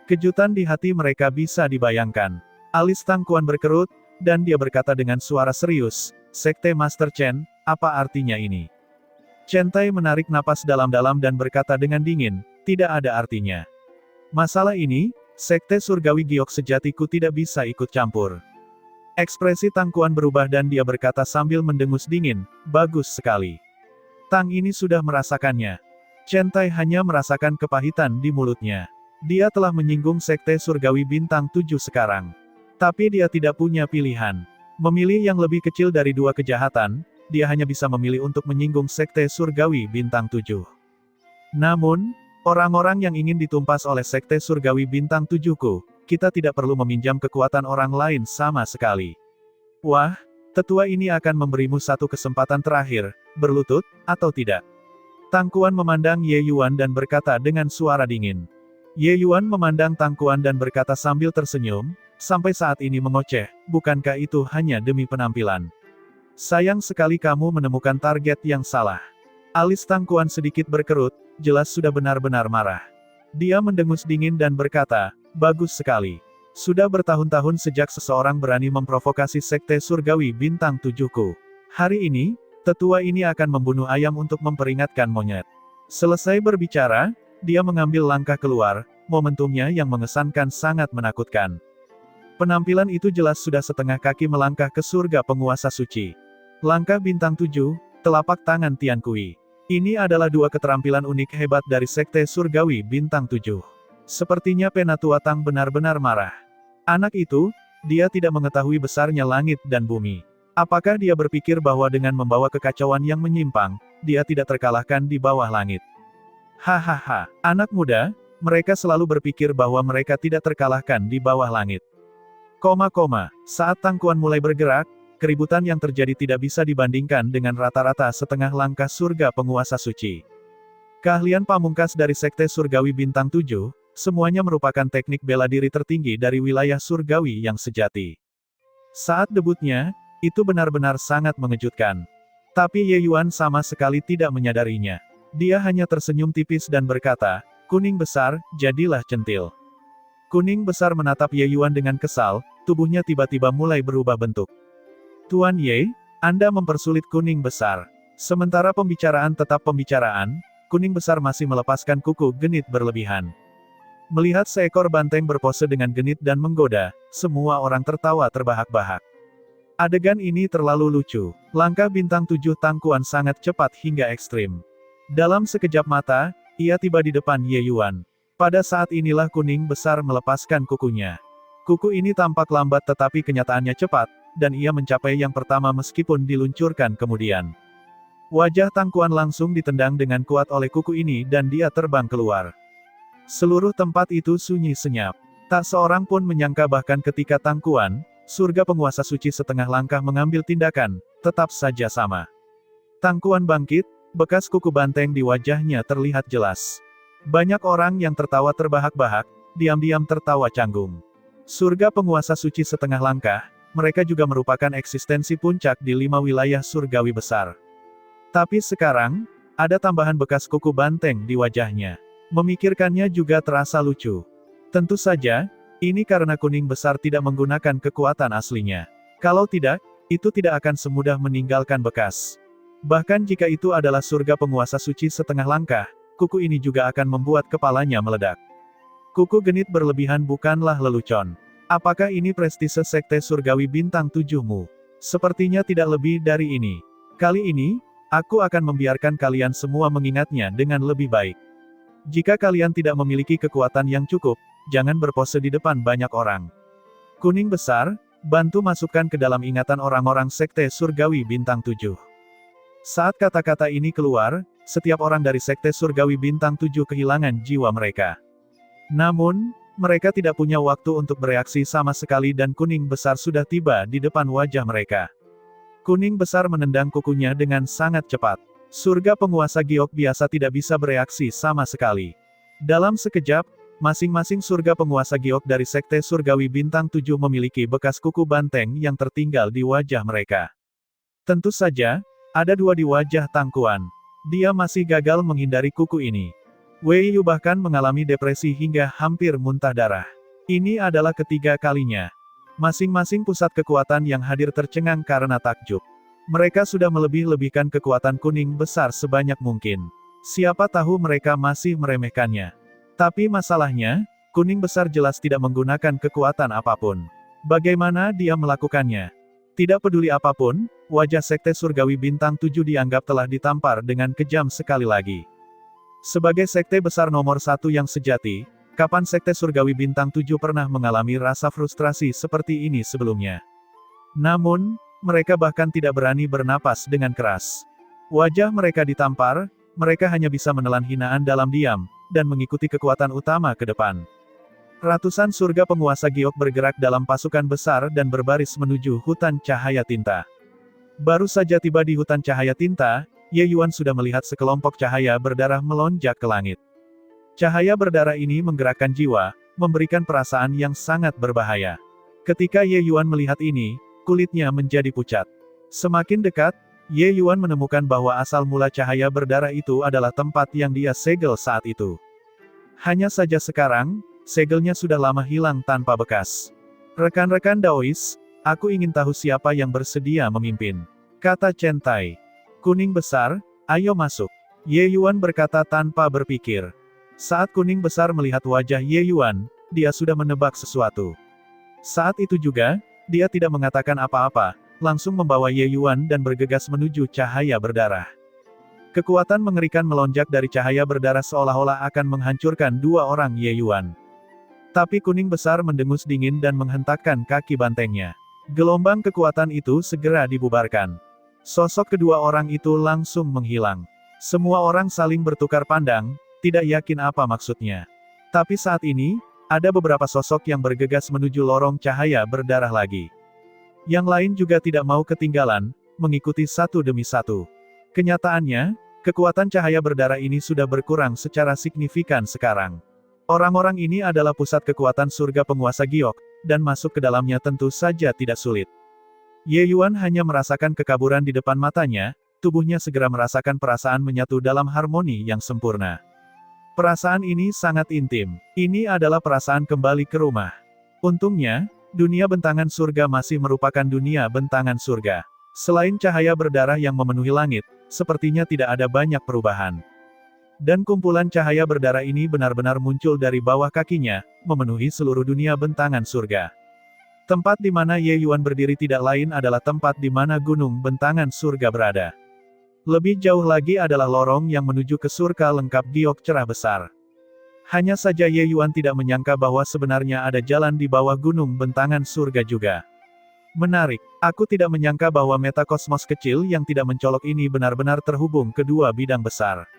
Kejutan di hati mereka bisa dibayangkan. Alis Tang Kuan berkerut, dan dia berkata dengan suara serius, Sekte Master Chen, apa artinya ini? Chen Tai menarik napas dalam-dalam dan berkata dengan dingin, tidak ada artinya. Masalah ini, Sekte Surgawi Giok sejatiku tidak bisa ikut campur. Ekspresi Tang Kuan berubah dan dia berkata sambil mendengus dingin, bagus sekali. Tang ini sudah merasakannya. Chen Tai hanya merasakan kepahitan di mulutnya. Dia telah menyinggung Sekte Surgawi Bintang 7 sekarang. Tapi dia tidak punya pilihan. Memilih yang lebih kecil dari dua kejahatan, dia hanya bisa memilih untuk menyinggung Sekte Surgawi Bintang 7. Namun, orang-orang yang ingin ditumpas oleh Sekte Surgawi Bintang 7-ku, kita tidak perlu meminjam kekuatan orang lain sama sekali. Wah, tetua ini akan memberimu satu kesempatan terakhir, berlutut, atau tidak. Tang Kuan memandang Ye Yuan dan berkata dengan suara dingin. Ye Yuan memandang Tang Kuan dan berkata sambil tersenyum, sampai saat ini mengoceh, bukankah itu hanya demi penampilan? Sayang sekali kamu menemukan target yang salah. Alis Tang Kuan sedikit berkerut, jelas sudah benar-benar marah. Dia mendengus dingin dan berkata, bagus sekali. Sudah bertahun-tahun sejak seseorang berani memprovokasi Sekte Surgawi Bintang 7-ku. Hari ini, tetua ini akan membunuh ayam untuk memperingatkan monyet. Selesai berbicara, dia mengambil langkah keluar, momentumnya yang mengesankan sangat menakutkan. Penampilan itu jelas sudah setengah kaki melangkah ke surga penguasa suci. Langkah Bintang 7, telapak tangan Tian Kui. Ini adalah dua keterampilan unik hebat dari Sekte Surgawi Bintang 7. Sepertinya Penatua Tang benar-benar marah. Anak itu, dia tidak mengetahui besarnya langit dan bumi. Apakah dia berpikir bahwa dengan membawa kekacauan yang menyimpang, dia tidak terkalahkan di bawah langit? Hahaha, anak muda, mereka selalu berpikir bahwa mereka tidak terkalahkan di bawah langit. Saat Tang Kuan mulai bergerak, keributan yang terjadi tidak bisa dibandingkan dengan rata-rata setengah langkah surga penguasa suci. Keahlian pamungkas dari Sekte Surgawi Bintang 7, semuanya merupakan teknik bela diri tertinggi dari wilayah surgawi yang sejati. Saat debutnya, itu benar-benar sangat mengejutkan. Tapi Ye Yuan sama sekali tidak menyadarinya. Dia hanya tersenyum tipis dan berkata, kuning besar, jadilah centil. Kuning besar menatap Ye Yuan dengan kesal, tubuhnya tiba-tiba mulai berubah bentuk. Tuan Ye, Anda mempersulit kuning besar. Sementara pembicaraan tetap pembicaraan, kuning besar masih melepaskan kuku genit berlebihan. Melihat seekor banteng berpose dengan genit dan menggoda, semua orang tertawa terbahak-bahak. Adegan ini terlalu lucu. Langkah Bintang 7 Tang Kuan sangat cepat hingga ekstrim. Dalam sekejap mata, ia tiba di depan Ye Yuan. Pada saat inilah kuning besar melepaskan kukunya. Kuku ini tampak lambat tetapi kenyataannya cepat, dan ia mencapai yang pertama meskipun diluncurkan kemudian. Wajah Tang Kuan langsung ditendang dengan kuat oleh kuku ini dan dia terbang keluar. Seluruh tempat itu sunyi senyap. Tak seorang pun menyangka bahkan ketika Tang Kuan, surga penguasa suci setengah langkah mengambil tindakan, tetap saja sama. Tang Kuan bangkit, bekas kuku banteng di wajahnya terlihat jelas. Banyak orang yang tertawa terbahak-bahak, diam-diam tertawa canggung. Surga penguasa suci setengah langkah, mereka juga merupakan eksistensi puncak di 5 wilayah surgawi besar. Tapi sekarang, ada tambahan bekas kuku banteng di wajahnya. Memikirkannya juga terasa lucu. Tentu saja, ini karena kuning besar tidak menggunakan kekuatan aslinya. Kalau tidak, itu tidak akan semudah meninggalkan bekas. Bahkan jika itu adalah surga penguasa suci setengah langkah, kuku ini juga akan membuat kepalanya meledak. Kuku genit berlebihan bukanlah lelucon. Apakah ini prestise sekte surgawi bintang 7-mu? Sepertinya tidak lebih dari ini. Kali ini, aku akan membiarkan kalian semua mengingatnya dengan lebih baik. Jika kalian tidak memiliki kekuatan yang cukup, jangan berpose di depan banyak orang. Kuning besar, bantu masukkan ke dalam ingatan orang-orang sekte surgawi bintang 7. Saat kata-kata ini keluar, setiap orang dari sekte surgawi bintang 7 kehilangan jiwa mereka. Namun, mereka tidak punya waktu untuk bereaksi sama sekali dan kuning besar sudah tiba di depan wajah mereka. Kuning besar menendang kukunya dengan sangat cepat. Surga penguasa giok biasa tidak bisa bereaksi sama sekali. Dalam sekejap, masing-masing surga penguasa giok dari sekte surgawi bintang 7 memiliki bekas kuku banteng yang tertinggal di wajah mereka. Tentu saja, ada 2 di wajah Tangkuan. Dia masih gagal menghindari kuku ini. Wei Yu bahkan mengalami depresi hingga hampir muntah darah. Ini adalah ketiga kalinya. Masing-masing pusat kekuatan yang hadir tercengang karena takjub. Mereka sudah melebih-lebihkan kekuatan kuning besar sebanyak mungkin. Siapa tahu mereka masih meremehkannya. Tapi masalahnya, kuning besar jelas tidak menggunakan kekuatan apapun. Bagaimana dia melakukannya? Tidak peduli apapun, wajah sekte surgawi bintang 7 dianggap telah ditampar dengan kejam sekali lagi. Sebagai sekte besar nomor 1 yang sejati, kapan sekte surgawi bintang 7 pernah mengalami rasa frustrasi seperti ini sebelumnya? Namun, mereka bahkan tidak berani bernapas dengan keras. Wajah mereka ditampar, mereka hanya bisa menelan hinaan dalam diam, dan mengikuti kekuatan utama ke depan. Ratusan surga penguasa giok bergerak dalam pasukan besar dan berbaris menuju hutan cahaya tinta. Baru saja tiba di hutan cahaya tinta, Ye Yuan sudah melihat sekelompok cahaya berdarah melonjak ke langit. Cahaya berdarah ini menggerakkan jiwa, memberikan perasaan yang sangat berbahaya. Ketika Ye Yuan melihat ini, kulitnya menjadi pucat. Semakin dekat, Ye Yuan menemukan bahwa asal mula cahaya berdarah itu adalah tempat yang dia segel saat itu. Hanya saja sekarang, segelnya sudah lama hilang tanpa bekas. Rekan-rekan Daois, aku ingin tahu siapa yang bersedia memimpin, kata Chen Tai. Kuning besar, ayo masuk. Ye Yuan berkata tanpa berpikir. Saat kuning besar melihat wajah Ye Yuan, dia sudah menebak sesuatu. Saat itu juga, dia tidak mengatakan apa-apa, langsung membawa Ye Yuan dan bergegas menuju cahaya berdarah. Kekuatan mengerikan melonjak dari cahaya berdarah seolah-olah akan menghancurkan 2 orang Ye Yuan. Tapi kuning besar mendengus dingin dan menghentakkan kaki bantengnya. Gelombang kekuatan itu segera dibubarkan. Sosok kedua orang itu langsung menghilang. Semua orang saling bertukar pandang, tidak yakin apa maksudnya. Tapi saat ini, ada beberapa sosok yang bergegas menuju lorong cahaya berdarah lagi. Yang lain juga tidak mau ketinggalan, mengikuti satu demi satu. Kenyataannya, kekuatan cahaya berdarah ini sudah berkurang secara signifikan sekarang. Orang-orang ini adalah pusat kekuatan surga penguasa giok, dan masuk ke dalamnya tentu saja tidak sulit. Ye Yuan hanya merasakan kekaburan di depan matanya, tubuhnya segera merasakan perasaan menyatu dalam harmoni yang sempurna. Perasaan ini sangat intim. Ini adalah perasaan kembali ke rumah. Untungnya, dunia bentangan surga masih merupakan dunia bentangan surga. Selain cahaya berdarah yang memenuhi langit, sepertinya tidak ada banyak perubahan. Dan kumpulan cahaya berdarah ini benar-benar muncul dari bawah kakinya, memenuhi seluruh dunia bentangan surga. Tempat di mana Ye Yuan berdiri tidak lain adalah tempat di mana gunung bentangan surga berada. Lebih jauh lagi adalah lorong yang menuju ke surga lengkap giok cerah besar. Hanya saja Ye Yuan tidak menyangka bahwa sebenarnya ada jalan di bawah gunung bentangan surga juga. Menarik, aku tidak menyangka bahwa metakosmos kecil yang tidak mencolok ini benar-benar terhubung kedua bidang besar.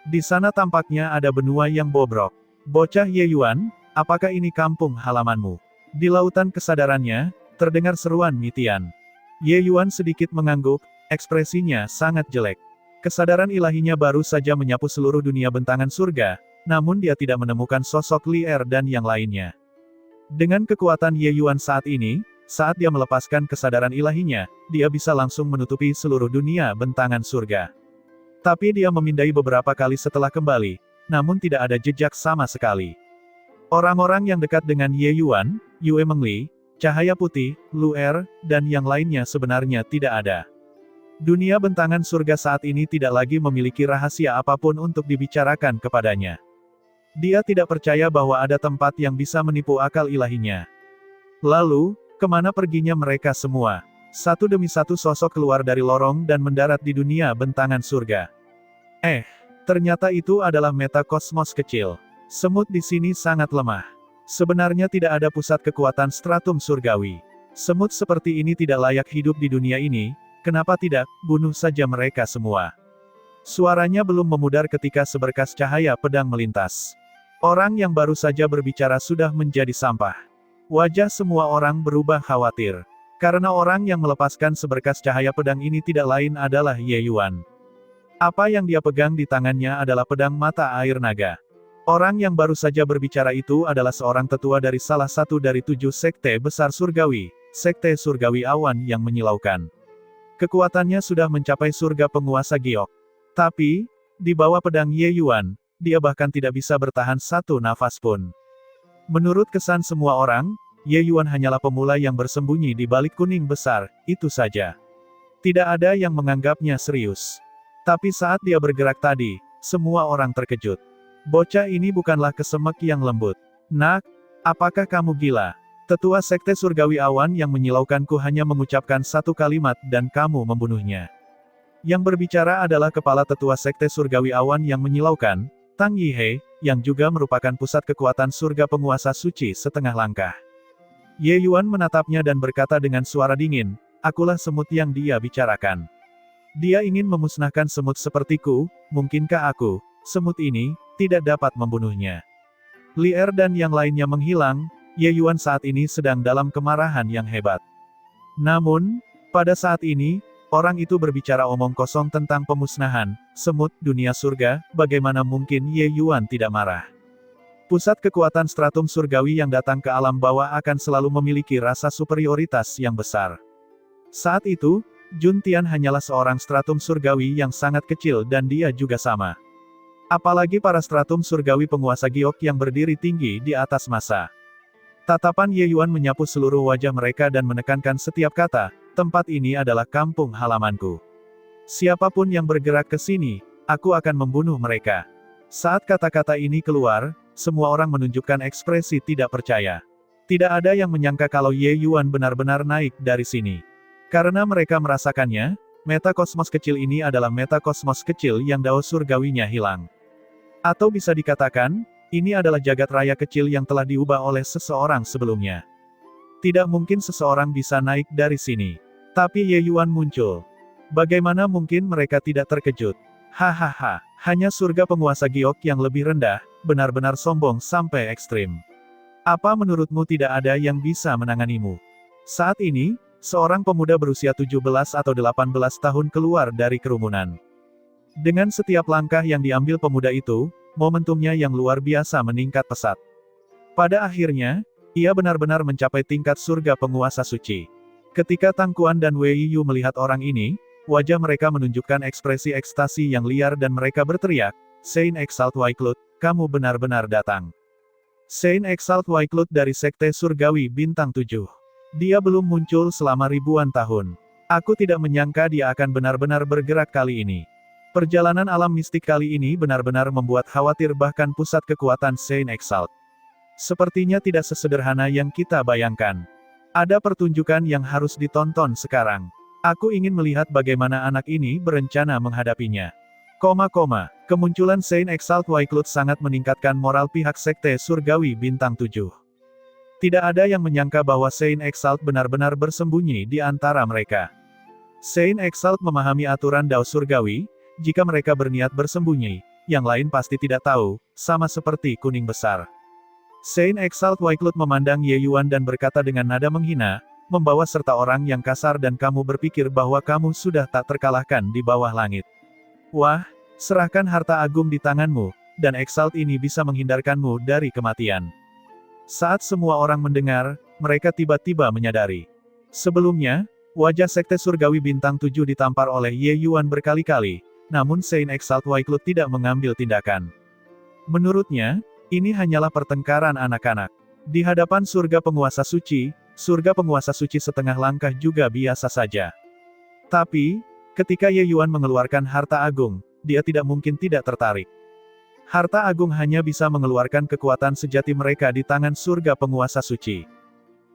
Di sana tampaknya ada benua yang bobrok. Bocah Ye Yuan, apakah ini kampung halamanmu? Di lautan kesadarannya, terdengar seruan Mitian. Ye Yuan sedikit mengangguk, ekspresinya sangat jelek. Kesadaran ilahinya baru saja menyapu seluruh dunia bentangan surga, namun dia tidak menemukan sosok Li Er dan yang lainnya. Dengan kekuatan Ye Yuan saat ini, saat dia melepaskan kesadaran ilahinya, dia bisa langsung menutupi seluruh dunia bentangan surga. Tapi dia memindai beberapa kali setelah kembali, namun tidak ada jejak sama sekali. Orang-orang yang dekat dengan Ye Yuan, Yue Mengli, Cahaya Putih, Lu Er, dan yang lainnya sebenarnya tidak ada. Dunia bentangan surga saat ini tidak lagi memiliki rahasia apapun untuk dibicarakan kepadanya. Dia tidak percaya bahwa ada tempat yang bisa menipu akal ilahinya. Lalu, kemana perginya mereka semua? Satu demi satu sosok keluar dari lorong dan mendarat di dunia bentangan surga. Ternyata itu adalah metakosmos kecil. Semut di sini sangat lemah. Sebenarnya tidak ada pusat kekuatan stratum surgawi. Semut seperti ini tidak layak hidup di dunia ini, kenapa tidak, bunuh saja mereka semua. Suaranya belum memudar ketika seberkas cahaya pedang melintas. Orang yang baru saja berbicara sudah menjadi sampah. Wajah semua orang berubah khawatir. Karena orang yang melepaskan seberkas cahaya pedang ini tidak lain adalah Ye Yuan. Apa yang dia pegang di tangannya adalah pedang mata air naga. Orang yang baru saja berbicara itu adalah seorang tetua dari salah satu dari 7 sekte besar surgawi, sekte surgawi awan yang menyilaukan. Kekuatannya sudah mencapai surga penguasa giok. Tapi, di bawah pedang Ye Yuan, dia bahkan tidak bisa bertahan satu nafas pun. Menurut kesan semua orang, Ye Yuan hanyalah pemula yang bersembunyi di balik kuning besar, itu saja. Tidak ada yang menganggapnya serius. Tapi saat dia bergerak tadi, semua orang terkejut. Bocah ini bukanlah kesemek yang lembut. Nak, apakah kamu gila? Tetua sekte surgawi awan yang menyilaukanku hanya mengucapkan satu kalimat dan kamu membunuhnya. Yang berbicara adalah kepala tetua sekte surgawi awan yang menyilaukan, Tang Yihe, yang juga merupakan pusat kekuatan surga penguasa suci setengah langkah. Ye Yuan menatapnya dan berkata dengan suara dingin, akulah semut yang dia bicarakan. Dia ingin memusnahkan semut sepertiku, mungkinkah aku, semut ini, tidak dapat membunuhnya? Li Er dan yang lainnya menghilang, Ye Yuan saat ini sedang dalam kemarahan yang hebat. Namun, pada saat ini, orang itu berbicara omong kosong tentang pemusnahan, semut, dunia surga, bagaimana mungkin Ye Yuan tidak marah? Pusat kekuatan stratum surgawi yang datang ke alam bawah akan selalu memiliki rasa superioritas yang besar. Saat itu, Jun Tian hanyalah seorang stratum surgawi yang sangat kecil dan dia juga sama. Apalagi para stratum surgawi penguasa giok yang berdiri tinggi di atas masa. Tatapan Ye Yuan menyapu seluruh wajah mereka dan menekankan setiap kata, tempat ini adalah kampung halamanku. Siapapun yang bergerak ke sini, aku akan membunuh mereka. Saat kata-kata ini keluar, semua orang menunjukkan ekspresi tidak percaya. Tidak ada yang menyangka kalau Ye Yuan benar-benar naik dari sini. Karena mereka merasakannya, metakosmos kecil ini adalah metakosmos kecil yang dao surgawinya hilang. Atau bisa dikatakan, ini adalah jagat raya kecil yang telah diubah oleh seseorang sebelumnya. Tidak mungkin seseorang bisa naik dari sini. Tapi Ye Yuan muncul. Bagaimana mungkin mereka tidak terkejut? Hahaha, hanya surga penguasa giok yang lebih rendah, benar-benar sombong sampai ekstrim. Apa menurutmu tidak ada yang bisa menanganimu? Saat ini, seorang pemuda berusia 17 atau 18 tahun keluar dari kerumunan. Dengan setiap langkah yang diambil pemuda itu, momentumnya yang luar biasa meningkat pesat. Pada akhirnya, ia benar-benar mencapai tingkat surga penguasa suci. Ketika Tang Kuan dan Wei Yu melihat orang ini, wajah mereka menunjukkan ekspresi ekstasi yang liar dan mereka berteriak, Saint Exalt Wycliffe, kamu benar-benar datang. Saint Exalt Wycliffe dari Sekte Surgawi Bintang 7. Dia belum muncul selama ribuan tahun. Aku tidak menyangka dia akan benar-benar bergerak kali ini. Perjalanan alam mistik kali ini benar-benar membuat khawatir bahkan pusat kekuatan Saint Exalt. Sepertinya tidak sesederhana yang kita bayangkan. Ada pertunjukan yang harus ditonton sekarang. Aku ingin melihat bagaimana anak ini berencana menghadapinya. Kemunculan Saint Exalt Wycliffe sangat meningkatkan moral pihak Sekte Surgawi Bintang 7. Tidak ada yang menyangka bahwa Saint Exalt benar-benar bersembunyi di antara mereka. Saint Exalt memahami aturan Dao Surgawi, jika mereka berniat bersembunyi, yang lain pasti tidak tahu, sama seperti kuning besar. Saint Exalt Wycliffe memandang Ye Yuan dan berkata dengan nada menghina, membawa serta orang yang kasar dan kamu berpikir bahwa kamu sudah tak terkalahkan di bawah langit. Wah, serahkan harta agung di tanganmu, dan Exalt ini bisa menghindarkanmu dari kematian. Saat semua orang mendengar, mereka tiba-tiba menyadari. Sebelumnya, wajah Sekte Surgawi Bintang 7 ditampar oleh Ye Yuan berkali-kali, namun Saint Exalt Wycliffe tidak mengambil tindakan. Menurutnya, ini hanyalah pertengkaran anak-anak. Di hadapan surga penguasa suci setengah langkah juga biasa saja. Tapi, ketika Ye Yuan mengeluarkan harta agung, dia tidak mungkin tidak tertarik. Harta agung hanya bisa mengeluarkan kekuatan sejati mereka di tangan surga penguasa suci.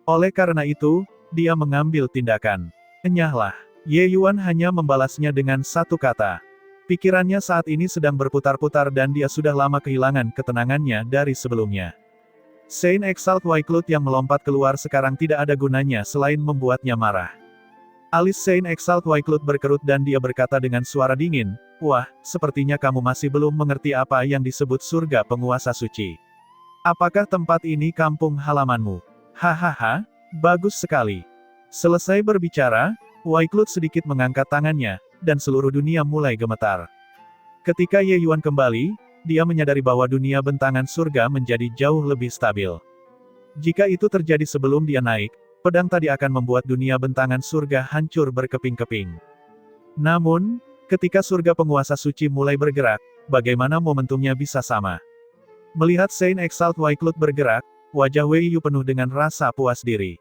Oleh karena itu, dia mengambil tindakan. Enyahlah. Ye Yuan hanya membalasnya dengan satu kata. Pikirannya saat ini sedang berputar-putar dan dia sudah lama kehilangan ketenangannya dari sebelumnya. Saint Exalt Wycliffe yang melompat keluar sekarang tidak ada gunanya selain membuatnya marah. Alis Saint Exalt Wycliffe berkerut dan dia berkata dengan suara dingin, "Wah, sepertinya kamu masih belum mengerti apa yang disebut surga penguasa suci. Apakah tempat ini kampung halamanmu?" Hahaha, bagus sekali. Selesai berbicara, Wycliffe sedikit mengangkat tangannya, dan seluruh dunia mulai gemetar. Ketika Ye Yuan kembali, dia menyadari bahwa dunia bentangan surga menjadi jauh lebih stabil. Jika itu terjadi sebelum dia naik, pedang tadi akan membuat dunia bentangan surga hancur berkeping-keping. Namun, ketika surga penguasa suci mulai bergerak, bagaimana momentumnya bisa sama? Melihat Saint Exalt Wycliffe bergerak, wajah Wei Yu penuh dengan rasa puas diri.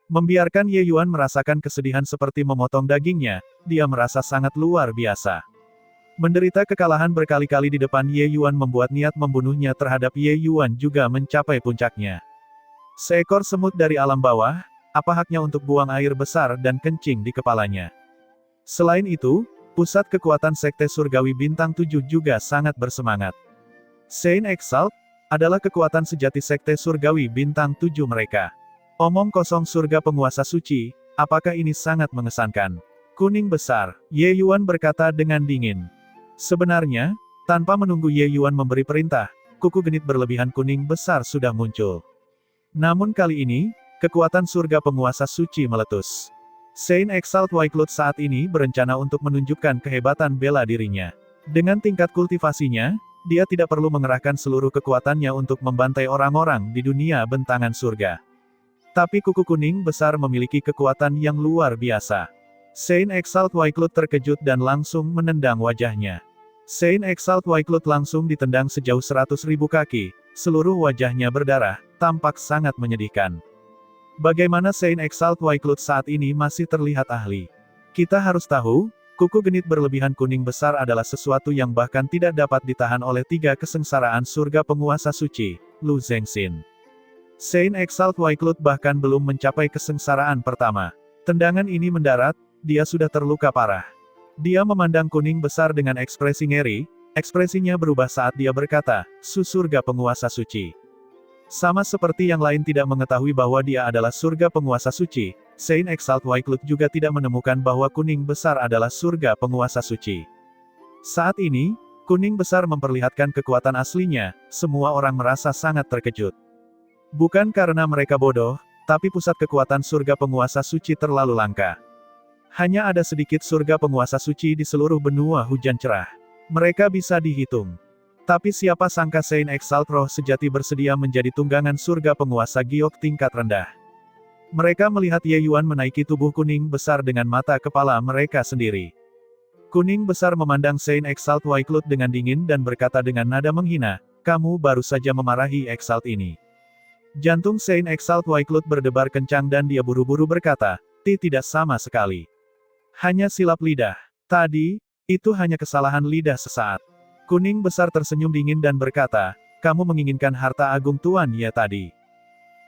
Membiarkan Ye Yuan merasakan kesedihan seperti memotong dagingnya, dia merasa sangat luar biasa. Menderita kekalahan berkali-kali di depan Ye Yuan membuat niat membunuhnya terhadap Ye Yuan juga mencapai puncaknya. Seekor semut dari alam bawah, apa haknya untuk buang air besar dan kencing di kepalanya? Selain itu, pusat kekuatan Sekte Surgawi Bintang 7 juga sangat bersemangat. Saint Exalt adalah kekuatan sejati Sekte Surgawi Bintang 7 mereka. Omong kosong surga penguasa suci, apakah ini sangat mengesankan? Kuning besar, Ye Yuan berkata dengan dingin. Sebenarnya, tanpa menunggu Ye Yuan memberi perintah, kuku genit berlebihan kuning besar sudah muncul. Namun kali ini, kekuatan surga penguasa suci meletus. Saint Exalt Wycliffe saat ini berencana untuk menunjukkan kehebatan bela dirinya. Dengan tingkat kultivasinya, dia tidak perlu mengerahkan seluruh kekuatannya untuk membantai orang-orang di dunia bentangan surga. Tapi kuku kuning besar memiliki kekuatan yang luar biasa. Saint Exalt Wycliffe terkejut dan langsung menendang wajahnya. Saint Exalt Wycliffe langsung ditendang sejauh 100.000 kaki, seluruh wajahnya berdarah, tampak sangat menyedihkan. Bagaimana Saint Exalt Wycliffe saat ini masih terlihat ahli? Kita harus tahu, kuku genit berlebihan kuning besar adalah sesuatu yang bahkan tidak dapat ditahan oleh 3 kesengsaraan surga penguasa suci, Lu Zhengxin. Saint Exalt Wycliffe bahkan belum mencapai kesengsaraan pertama. Tendangan ini mendarat, dia sudah terluka parah. Dia memandang kuning besar dengan ekspresi ngeri, ekspresinya berubah saat dia berkata, surga penguasa suci. Sama seperti yang lain tidak mengetahui bahwa dia adalah surga penguasa suci, Saint Exalt Wycliffe juga tidak menemukan bahwa kuning besar adalah surga penguasa suci. Saat ini, kuning besar memperlihatkan kekuatan aslinya, semua orang merasa sangat terkejut. Bukan karena mereka bodoh, tapi pusat kekuatan surga penguasa suci terlalu langka. Hanya ada sedikit surga penguasa suci di seluruh benua hujan cerah. Mereka bisa dihitung. Tapi siapa sangka Saint Exalt roh sejati bersedia menjadi tunggangan surga penguasa giok tingkat rendah. Mereka melihat Ye Yuan menaiki tubuh kuning besar dengan mata kepala mereka sendiri. Kuning besar memandang Saint Exalt Wycliffe dengan dingin dan berkata dengan nada menghina, "Kamu baru saja memarahi Exalt ini." Jantung Saint Exalt Wycliffe berdebar kencang dan dia buru-buru berkata, Tidak sama sekali. Hanya silap lidah. Tadi, itu hanya kesalahan lidah sesaat." Kuning besar tersenyum dingin dan berkata, "Kamu menginginkan harta agung Tuan ya tadi."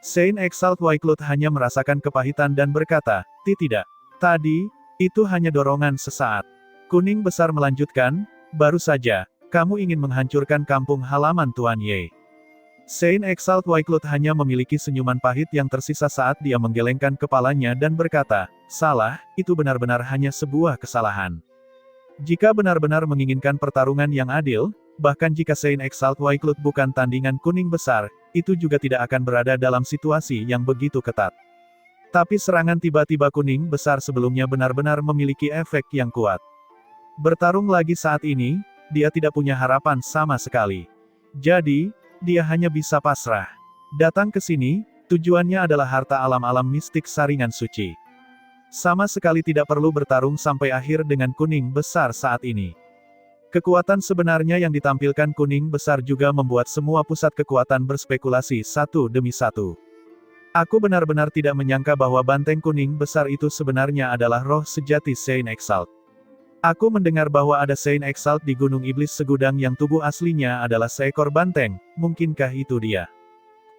Saint Exalt Wycliffe hanya merasakan kepahitan dan berkata, Tidak. Tadi, itu hanya dorongan sesaat." Kuning besar melanjutkan, "Baru saja, kamu ingin menghancurkan kampung halaman Tuan Ye." Saint Exalt Wycliffe hanya memiliki senyuman pahit yang tersisa saat dia menggelengkan kepalanya dan berkata, "Salah, itu benar-benar hanya sebuah kesalahan. Jika benar-benar menginginkan pertarungan yang adil, bahkan jika Saint Exalt Wycliffe bukan tandingan kuning besar, itu juga tidak akan berada dalam situasi yang begitu ketat. Tapi serangan tiba-tiba kuning besar sebelumnya benar-benar memiliki efek yang kuat. Bertarung lagi saat ini, dia tidak punya harapan sama sekali. Jadi, dia hanya bisa pasrah. Datang ke sini, tujuannya adalah harta alam-alam mistik saringan suci. Sama sekali tidak perlu bertarung sampai akhir dengan kuning besar saat ini. Kekuatan sebenarnya yang ditampilkan kuning besar juga membuat semua pusat kekuatan berspekulasi satu demi satu. Aku benar-benar tidak menyangka bahwa banteng kuning besar itu sebenarnya adalah roh sejati Saint Exalt. Aku mendengar bahwa ada Saint Exalt di Gunung Iblis Segudang yang tubuh aslinya adalah seekor banteng, mungkinkah itu dia?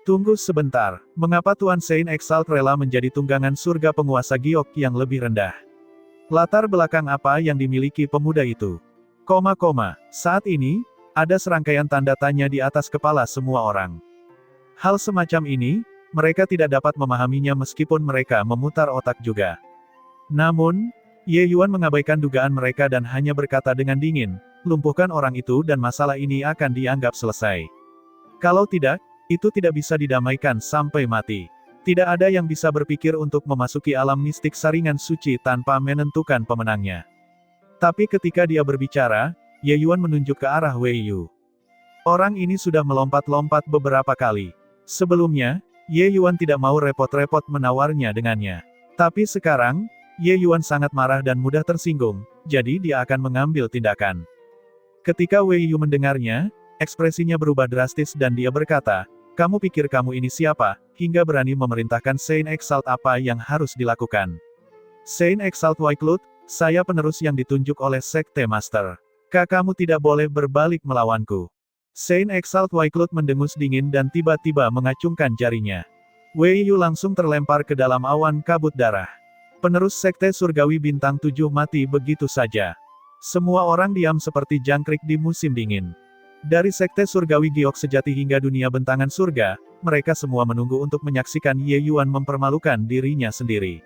Tunggu sebentar, mengapa Tuan Saint Exalt rela menjadi tunggangan surga penguasa giok yang lebih rendah? Latar belakang apa yang dimiliki pemuda itu? Saat ini, ada serangkaian tanda tanya di atas kepala semua orang. Hal semacam ini, mereka tidak dapat memahaminya meskipun mereka memutar otak juga. Namun, Ye Yuan mengabaikan dugaan mereka dan hanya berkata dengan dingin, lumpuhkan orang itu dan masalah ini akan dianggap selesai. Kalau tidak, itu tidak bisa didamaikan sampai mati. Tidak ada yang bisa berpikir untuk memasuki alam mistik saringan suci tanpa menentukan pemenangnya. Tapi ketika dia berbicara, Ye Yuan menunjuk ke arah Wei Yu. Orang ini sudah melompat-lompat beberapa kali. Sebelumnya, Ye Yuan tidak mau repot-repot menawarnya dengannya. Tapi sekarang, Ye Yuan sangat marah dan mudah tersinggung, jadi dia akan mengambil tindakan. Ketika Wei Yu mendengarnya, ekspresinya berubah drastis dan dia berkata, kamu pikir kamu ini siapa, hingga berani memerintahkan Saint Exalt apa yang harus dilakukan? Saint Exalt Wycliffe, saya penerus yang ditunjuk oleh Sekte Master. Kamu tidak boleh berbalik melawanku. Saint Exalt Wycliffe mendengus dingin dan tiba-tiba mengacungkan jarinya. Wei Yu langsung terlempar ke dalam awan kabut darah. Penerus Sekte Surgawi Bintang 7 mati begitu saja. Semua orang diam seperti jangkrik di musim dingin. Dari Sekte Surgawi Giok sejati hingga dunia bentangan surga, mereka semua menunggu untuk menyaksikan Ye Yuan mempermalukan dirinya sendiri.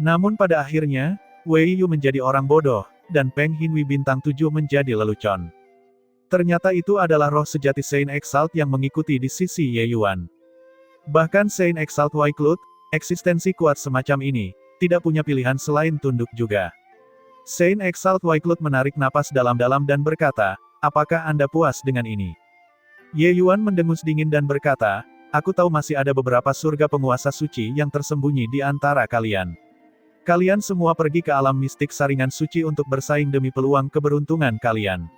Namun pada akhirnya, Wei Yu menjadi orang bodoh, dan Peng Hinwi Bintang 7 menjadi lelucon. Ternyata itu adalah roh sejati Saint Exalt yang mengikuti di sisi Ye Yuan. Bahkan Saint Exalt Wycliffe, eksistensi kuat semacam ini, tidak punya pilihan selain tunduk juga. Saint Exalt Wycliffe menarik napas dalam-dalam dan berkata, apakah Anda puas dengan ini? Ye Yuan mendengus dingin dan berkata, aku tahu masih ada beberapa surga penguasa suci yang tersembunyi di antara kalian. Kalian semua pergi ke alam mistik saringan suci untuk bersaing demi peluang keberuntungan kalian.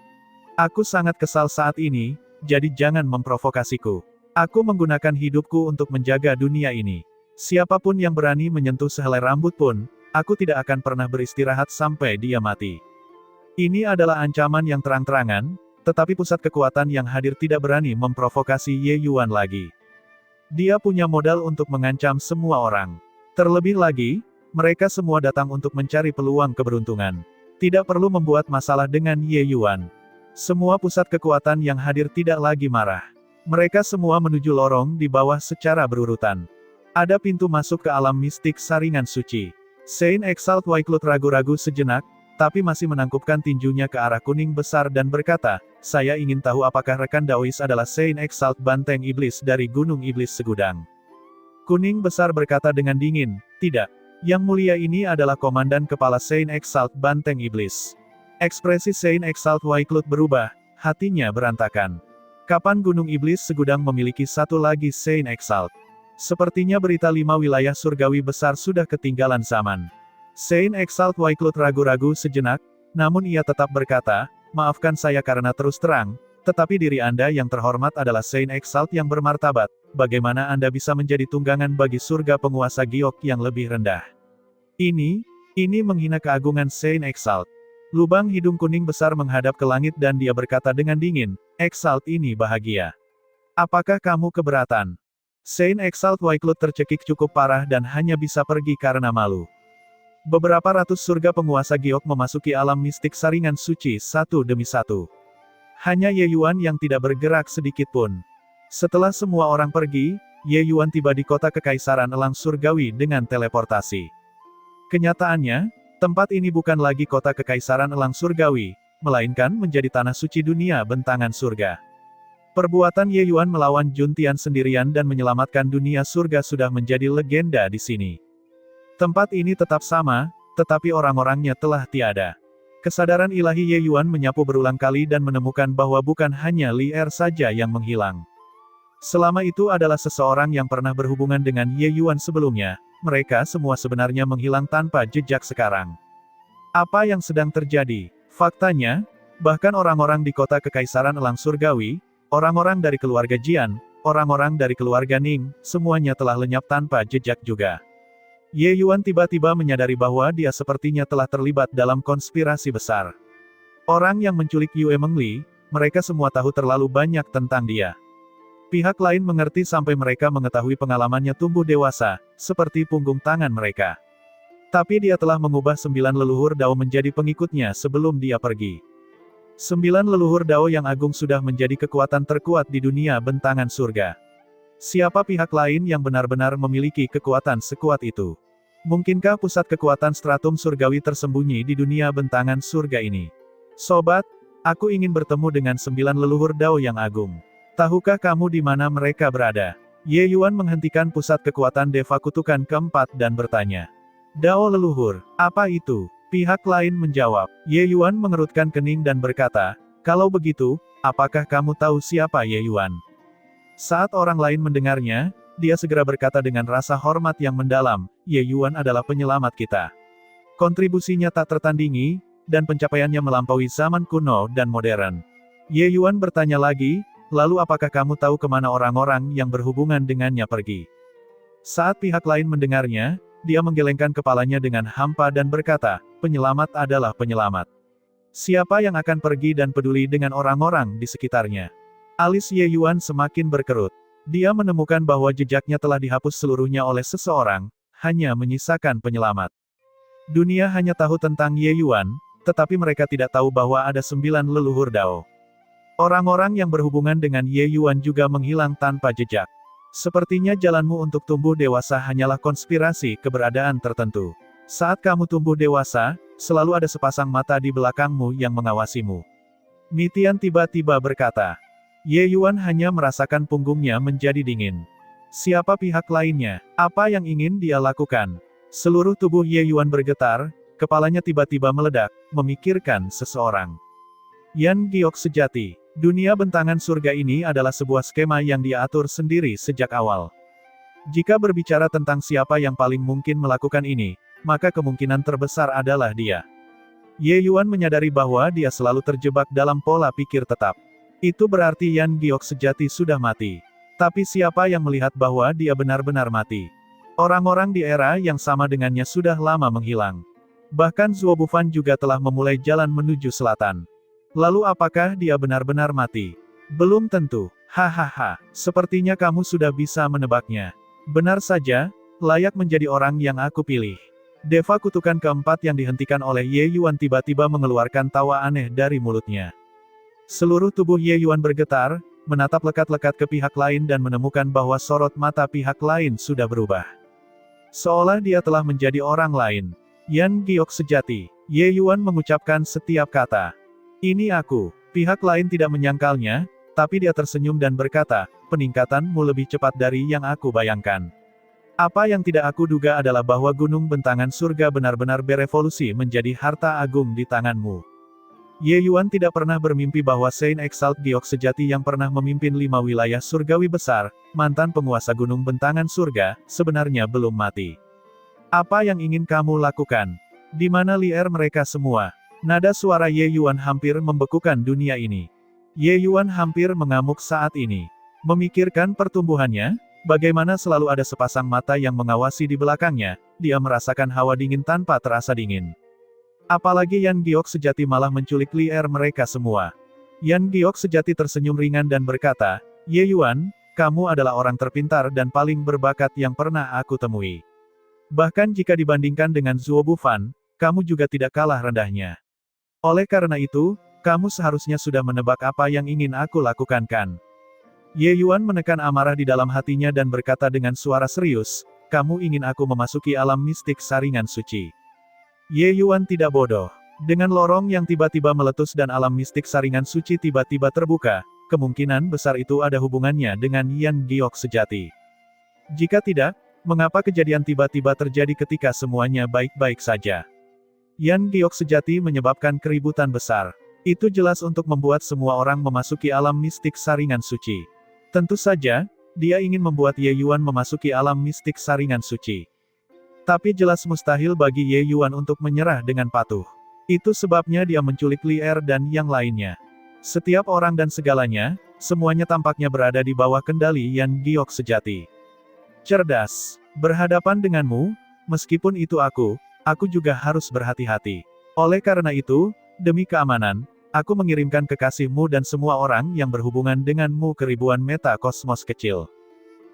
Aku sangat kesal saat ini, jadi jangan memprovokasiku. Aku menggunakan hidupku untuk menjaga dunia ini. Siapapun yang berani menyentuh sehelai rambut pun, aku tidak akan pernah beristirahat sampai dia mati. Ini adalah ancaman yang terang-terangan, tetapi pusat kekuatan yang hadir tidak berani memprovokasi Ye Yuan lagi. Dia punya modal untuk mengancam semua orang. Terlebih lagi, mereka semua datang untuk mencari peluang keberuntungan. Tidak perlu membuat masalah dengan Ye Yuan. Semua pusat kekuatan yang hadir tidak lagi marah. Mereka semua menuju lorong di bawah secara berurutan. Ada pintu masuk ke alam mistik saringan suci. Saint Exalt Wycliffe ragu-ragu sejenak, tapi masih menangkupkan tinjunya ke arah kuning besar dan berkata, saya ingin tahu apakah rekan Daois adalah Saint Exalt Banteng Iblis dari Gunung Iblis Segudang. Kuning besar berkata dengan dingin, tidak. Yang mulia ini adalah komandan kepala Saint Exalt Banteng Iblis. Ekspresi Saint Exalt Wycliffe berubah, hatinya berantakan. Kapan Gunung Iblis Segudang memiliki satu lagi Saint Exalt? Sepertinya berita 5 wilayah surgawi besar sudah ketinggalan zaman. Saint Exalt Wycliffe ragu-ragu sejenak, namun ia tetap berkata, maafkan saya karena terus terang, tetapi diri Anda yang terhormat adalah Saint Exalt yang bermartabat, bagaimana Anda bisa menjadi tunggangan bagi surga penguasa giok yang lebih rendah? Ini menghina keagungan Saint Exalt. Lubang hidung kuning besar menghadap ke langit dan dia berkata dengan dingin, Exalt ini bahagia. Apakah kamu keberatan? Saint Exalt Wycliffe tercekik cukup parah dan hanya bisa pergi karena malu. Beberapa ratus surga penguasa giok memasuki alam mistik saringan suci satu demi satu. Hanya Ye Yuan yang tidak bergerak sedikit pun. Setelah semua orang pergi, Ye Yuan tiba di kota kekaisaran elang surgawi dengan teleportasi. Kenyataannya, tempat ini bukan lagi kota kekaisaran elang surgawi, melainkan menjadi tanah suci dunia bentangan surga. Perbuatan Ye Yuan melawan Juntian sendirian dan menyelamatkan dunia surga sudah menjadi legenda di sini. Tempat ini tetap sama, tetapi orang-orangnya telah tiada. Kesadaran ilahi Ye Yuan menyapu berulang kali dan menemukan bahwa bukan hanya Li Er saja yang menghilang. Selama itu adalah seseorang yang pernah berhubungan dengan Ye Yuan sebelumnya, mereka semua sebenarnya menghilang tanpa jejak sekarang. Apa yang sedang terjadi? Faktanya, bahkan orang-orang di kota kekaisaran elang surgawi, orang-orang dari keluarga Jian, orang-orang dari keluarga Ning, semuanya telah lenyap tanpa jejak juga. Ye Yuan tiba-tiba menyadari bahwa dia sepertinya telah terlibat dalam konspirasi besar. Orang yang menculik Yue Mengli, mereka semua tahu terlalu banyak tentang dia. Pihak lain mengerti sampai mereka mengetahui pengalamannya tumbuh dewasa, seperti punggung tangan mereka. Tapi dia telah mengubah 9 leluhur Dao menjadi pengikutnya sebelum dia pergi. 9 leluhur Dao yang agung sudah menjadi kekuatan terkuat di dunia bentangan surga. Siapa pihak lain yang benar-benar memiliki kekuatan sekuat itu? Mungkinkah pusat kekuatan stratum surgawi tersembunyi di dunia bentangan surga ini? Sobat, aku ingin bertemu dengan 9 leluhur Dao yang agung. Tahukah kamu di mana mereka berada? Ye Yuan menghentikan pusat kekuatan Deva Kutukan keempat dan bertanya. Dao leluhur, apa itu? Pihak lain menjawab. Ye Yuan mengerutkan kening dan berkata, kalau begitu, apakah kamu tahu siapa Ye Yuan? Saat orang lain mendengarnya, dia segera berkata dengan rasa hormat yang mendalam, Ye Yuan adalah penyelamat kita. Kontribusinya tak tertandingi, dan pencapaiannya melampaui zaman kuno dan modern. Ye Yuan bertanya lagi, lalu apakah kamu tahu kemana orang-orang yang berhubungan dengannya pergi? Saat pihak lain mendengarnya, dia menggelengkan kepalanya dengan hampa dan berkata, penyelamat adalah penyelamat. Siapa yang akan pergi dan peduli dengan orang-orang di sekitarnya? Alis Ye Yuan semakin berkerut. Dia menemukan bahwa jejaknya telah dihapus seluruhnya oleh seseorang, hanya menyisakan penyelamat. Dunia hanya tahu tentang Ye Yuan, tetapi mereka tidak tahu bahwa ada 9 leluhur Dao. Orang-orang yang berhubungan dengan Ye Yuan juga menghilang tanpa jejak. Sepertinya jalanmu untuk tumbuh dewasa hanyalah konspirasi keberadaan tertentu. Saat kamu tumbuh dewasa, selalu ada sepasang mata di belakangmu yang mengawasimu. Mitian tiba-tiba berkata. Ye Yuan hanya merasakan punggungnya menjadi dingin. Siapa pihak lainnya? Apa yang ingin dia lakukan? Seluruh tubuh Ye Yuan bergetar, kepalanya tiba-tiba meledak, memikirkan seseorang. Yan Giok sejati. Dunia bentangan surga ini adalah sebuah skema yang dia atur sendiri sejak awal. Jika berbicara tentang siapa yang paling mungkin melakukan ini, maka kemungkinan terbesar adalah dia. Ye Yuan menyadari bahwa dia selalu terjebak dalam pola pikir tetap. Itu berarti Yan Giok sejati sudah mati. Tapi siapa yang melihat bahwa dia benar-benar mati? Orang-orang di era yang sama dengannya sudah lama menghilang. Bahkan Zuo Bufan juga telah memulai jalan menuju selatan. Lalu apakah dia benar-benar mati? Belum tentu. Hahaha, sepertinya kamu sudah bisa menebaknya. Benar saja, layak menjadi orang yang aku pilih. Deva Kutukan keempat yang dihentikan oleh Ye Yuan tiba-tiba mengeluarkan tawa aneh dari mulutnya. Seluruh tubuh Ye Yuan bergetar, menatap lekat-lekat ke pihak lain dan menemukan bahwa sorot mata pihak lain sudah berubah. Seolah dia telah menjadi orang lain. Yan Giok sejati. Ye Yuan mengucapkan setiap kata. Ini aku. Pihak lain tidak menyangkalnya, tapi dia tersenyum dan berkata, peningkatanmu lebih cepat dari yang aku bayangkan. Apa yang tidak aku duga adalah bahwa gunung bentangan surga benar-benar berevolusi menjadi harta agung di tanganmu. Ye Yuan tidak pernah bermimpi bahwa Saint Exalt Giok sejati yang pernah memimpin 5 wilayah surgawi besar, mantan penguasa gunung bentangan surga, sebenarnya belum mati. Apa yang ingin kamu lakukan? Di mana liar mereka semua? Nada suara Ye Yuan hampir membekukan dunia ini. Ye Yuan hampir mengamuk saat ini. Memikirkan pertumbuhannya, bagaimana selalu ada sepasang mata yang mengawasi di belakangnya, dia merasakan hawa dingin tanpa terasa dingin. Apalagi Yan Giok sejati malah menculik liar mereka semua. Yan Giok sejati tersenyum ringan dan berkata, Ye Yuan, kamu adalah orang terpintar dan paling berbakat yang pernah aku temui. Bahkan jika dibandingkan dengan Zuo Bufan, kamu juga tidak kalah rendahnya. Oleh karena itu, kamu seharusnya sudah menebak apa yang ingin aku lakukan kan? Ye Yuan menekan amarah di dalam hatinya dan berkata dengan suara serius, kamu ingin aku memasuki alam mistik saringan suci. Ye Yuan tidak bodoh. Dengan lorong yang tiba-tiba meletus dan alam mistik saringan suci tiba-tiba terbuka, kemungkinan besar itu ada hubungannya dengan Yan Giok sejati. Jika tidak, mengapa kejadian tiba-tiba terjadi ketika semuanya baik-baik saja? Yan Giok sejati menyebabkan keributan besar. Itu jelas untuk membuat semua orang memasuki alam mistik saringan suci. Tentu saja, dia ingin membuat Ye Yuan memasuki alam mistik saringan suci. Tapi jelas mustahil bagi Ye Yuan untuk menyerah dengan patuh. Itu sebabnya dia menculik Li Er dan yang lainnya. Setiap orang dan segalanya, semuanya tampaknya berada di bawah kendali Yan Giok sejati. Cerdas. Berhadapan denganmu, Meskipun itu aku juga harus berhati-hati. Oleh karena itu, demi keamanan, aku mengirimkan kekasihmu dan semua orang yang berhubungan denganmu ke ribuan meta kosmos kecil.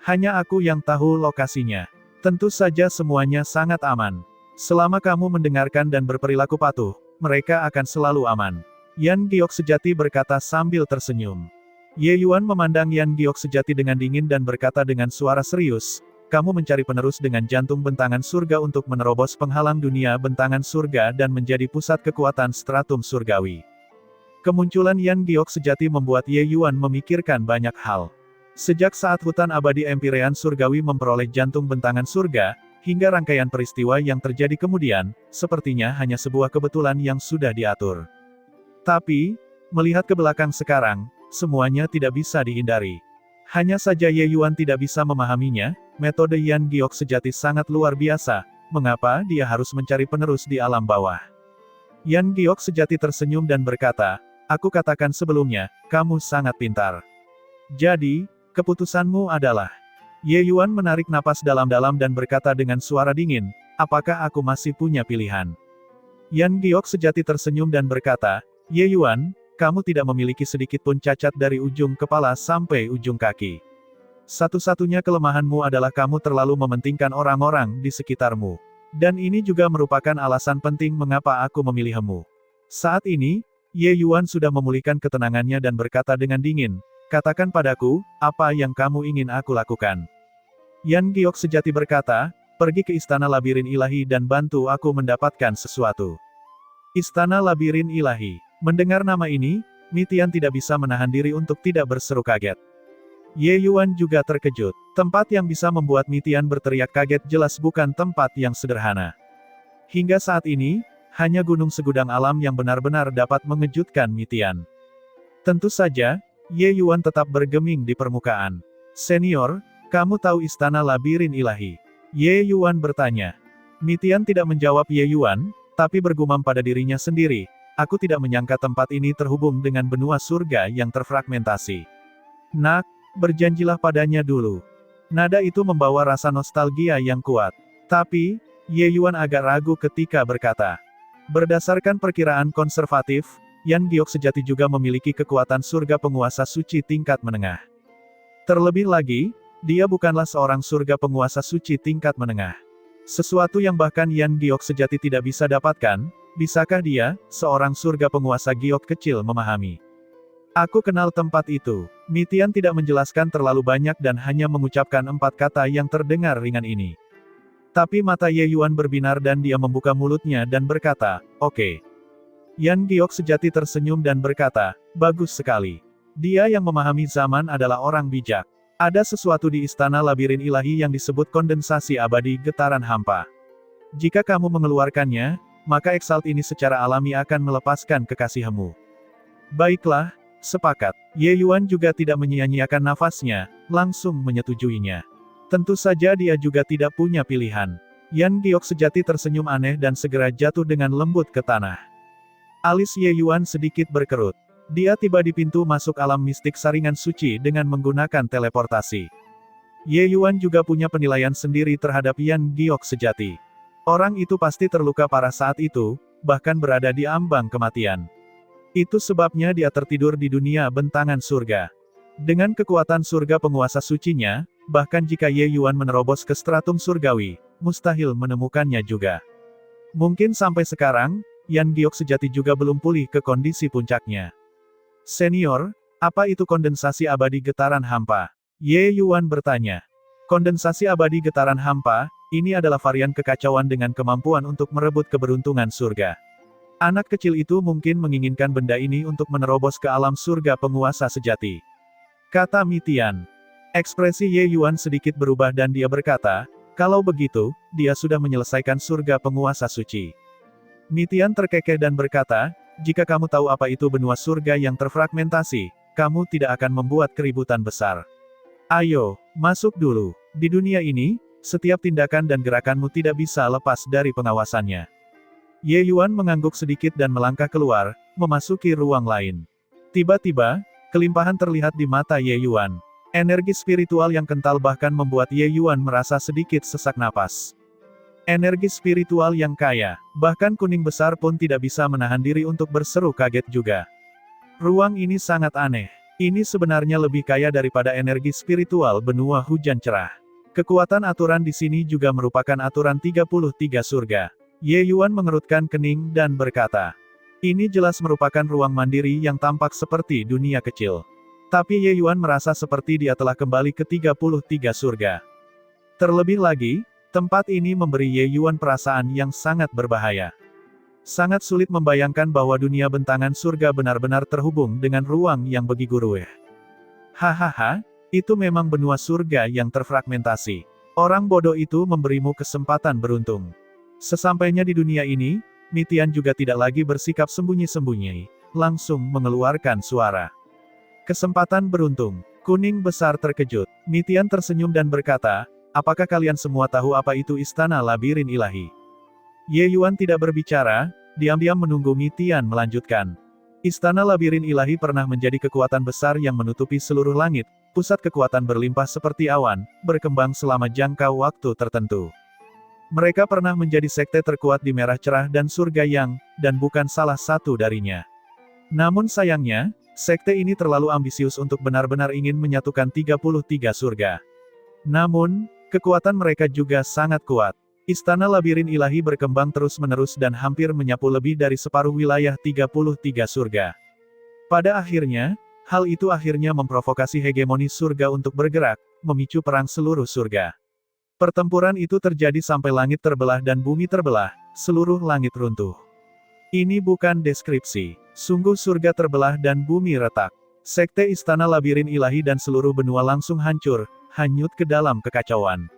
Hanya aku yang tahu lokasinya. Tentu saja semuanya sangat aman. Selama kamu mendengarkan dan berperilaku patuh, mereka akan selalu aman. Yan Giok sejati berkata sambil tersenyum. Ye Yuan memandang Yan Giok sejati dengan dingin dan berkata dengan suara serius, kamu mencari penerus dengan jantung bentangan surga untuk menerobos penghalang dunia bentangan surga dan menjadi pusat kekuatan stratum surgawi. Kemunculan Yan Giok sejati membuat Ye Yuan memikirkan banyak hal. Sejak saat hutan abadi Empirean Surgawi memperoleh jantung bentangan surga, hingga rangkaian peristiwa yang terjadi kemudian, sepertinya hanya sebuah kebetulan yang sudah diatur. Tapi, melihat ke belakang sekarang, semuanya tidak bisa dihindari. Hanya saja Ye Yuan tidak bisa memahaminya, metode Yan Giok sejati sangat luar biasa, mengapa dia harus mencari penerus di alam bawah. Yan Giok sejati tersenyum dan berkata, aku katakan sebelumnya, kamu sangat pintar. Jadi, keputusanmu adalah. Ye Yuan menarik napas dalam-dalam dan berkata dengan suara dingin, apakah aku masih punya pilihan? Yan Giok sejati tersenyum dan berkata, Ye Yuan, kamu tidak memiliki sedikit pun cacat dari ujung kepala sampai ujung kaki. Satu-satunya kelemahanmu adalah kamu terlalu mementingkan orang-orang di sekitarmu. Dan ini juga merupakan alasan penting mengapa aku memilihmu. Saat ini, Ye Yuan sudah memulihkan ketenangannya dan berkata dengan dingin, katakan padaku, apa yang kamu ingin aku lakukan? Yan Giok sejati berkata, pergi ke Istana Labirin Ilahi dan bantu aku mendapatkan sesuatu. Istana Labirin Ilahi. Mendengar nama ini, Mitian tidak bisa menahan diri untuk tidak berseru kaget. Ye Yuan juga terkejut. Tempat yang bisa membuat Mitian berteriak kaget jelas bukan tempat yang sederhana. Hingga saat ini, hanya gunung segudang alam yang benar-benar dapat mengejutkan Mitian. Tentu saja, Ye Yuan tetap bergeming di permukaan. Senior, kamu tahu Istana Labirin Ilahi? Ye Yuan bertanya. Mitian tidak menjawab Ye Yuan, tapi bergumam pada dirinya sendiri, aku tidak menyangka tempat ini terhubung dengan benua surga yang terfragmentasi. Nak, berjanjilah padanya dulu. Nada itu membawa rasa nostalgia yang kuat. Tapi, Ye Yuan agak ragu ketika berkata. Berdasarkan perkiraan konservatif, Yan Giok sejati juga memiliki kekuatan surga penguasa suci tingkat menengah. Terlebih lagi, dia bukanlah seorang surga penguasa suci tingkat menengah. Sesuatu yang bahkan Yan Giok sejati tidak bisa dapatkan, bisakah dia, seorang surga penguasa giok kecil memahami? Aku kenal tempat itu. Mitian tidak menjelaskan terlalu banyak dan hanya mengucapkan 4 kata yang terdengar ringan ini. Tapi mata Ye Yuan berbinar dan dia membuka mulutnya dan berkata, oke. Yan Giok sejati tersenyum dan berkata, bagus sekali. Dia yang memahami zaman adalah orang bijak. Ada sesuatu di Istana Labirin Ilahi yang disebut kondensasi abadi getaran hampa. Jika kamu mengeluarkannya, maka Exalt ini secara alami akan melepaskan kekasihmu. Baiklah, sepakat. Ye Yuan juga tidak menyia-nyiakan nafasnya, langsung menyetujuinya. Tentu saja dia juga tidak punya pilihan. Yan Giok sejati tersenyum aneh dan segera jatuh dengan lembut ke tanah. Alis Ye Yuan sedikit berkerut. Dia tiba di pintu masuk alam mistik saringan suci dengan menggunakan teleportasi. Ye Yuan juga punya penilaian sendiri terhadap Yan Giok sejati. Orang itu pasti terluka parah saat itu, bahkan berada di ambang kematian. Itu sebabnya dia tertidur di dunia bentangan surga. Dengan kekuatan surga penguasa sucinya, bahkan jika Ye Yuan menerobos ke stratum surgawi, mustahil menemukannya juga. Mungkin sampai sekarang, Yan Giok sejati juga belum pulih ke kondisi puncaknya. Senior, apa itu kondensasi abadi getaran hampa? Ye Yuan bertanya. Kondensasi abadi getaran hampa, ini adalah varian kekacauan dengan kemampuan untuk merebut keberuntungan surga. Anak kecil itu mungkin menginginkan benda ini untuk menerobos ke alam surga penguasa sejati. Kata Mitian. Ekspresi Ye Yuan sedikit berubah dan dia berkata, kalau begitu, dia sudah menyelesaikan surga penguasa suci. Mitian terkekeh dan berkata, jika kamu tahu apa itu benua surga yang terfragmentasi, kamu tidak akan membuat keributan besar. Ayo, masuk dulu. Di dunia ini, setiap tindakan dan gerakanmu tidak bisa lepas dari pengawasannya. Ye Yuan mengangguk sedikit dan melangkah keluar, memasuki ruang lain. Tiba-tiba, kelimpahan terlihat di mata Ye Yuan. Energi spiritual yang kental bahkan membuat Ye Yuan merasa sedikit sesak napas. Energi spiritual yang kaya, bahkan kuning besar pun tidak bisa menahan diri untuk berseru kaget juga. Ruang ini sangat aneh. Ini sebenarnya lebih kaya daripada energi spiritual benua hujan cerah. Kekuatan aturan di sini juga merupakan aturan 33 surga. Ye Yuan mengerutkan kening dan berkata, ini jelas merupakan ruang mandiri yang tampak seperti dunia kecil. Tapi Ye Yuan merasa seperti dia telah kembali ke 33 surga. Terlebih lagi, tempat ini memberi Ye Yuan perasaan yang sangat berbahaya. Sangat sulit membayangkan bahwa dunia bentangan surga benar-benar terhubung dengan ruang yang begitu ruwet. Hahaha, itu memang benua surga yang terfragmentasi. Orang bodoh itu memberimu kesempatan beruntung. Sesampainya di dunia ini, Mitian juga tidak lagi bersikap sembunyi-sembunyi, langsung mengeluarkan suara. Kesempatan beruntung. Kuning besar terkejut. Mitian tersenyum dan berkata, apakah kalian semua tahu apa itu istana labirin ilahi? Ye Yuan tidak berbicara, diam-diam menunggu Mitian melanjutkan. Istana labirin ilahi pernah menjadi kekuatan besar yang menutupi seluruh langit, pusat kekuatan berlimpah seperti awan, berkembang selama jangka waktu tertentu. Mereka pernah menjadi sekte terkuat di Merah Cerah dan Surga Yang, dan bukan salah satu darinya. Namun sayangnya, sekte ini terlalu ambisius untuk benar-benar ingin menyatukan 33 surga. Namun, kekuatan mereka juga sangat kuat. Istana labirin ilahi berkembang terus-menerus dan hampir menyapu lebih dari separuh wilayah 33 surga. Pada akhirnya, hal itu akhirnya memprovokasi hegemoni surga untuk bergerak, memicu perang seluruh surga. Pertempuran itu terjadi sampai langit terbelah dan bumi terbelah, seluruh langit runtuh. Ini bukan deskripsi. Sungguh surga terbelah dan bumi retak. Sekte istana labirin ilahi dan seluruh benua langsung hancur, hanyut ke dalam kekacauan.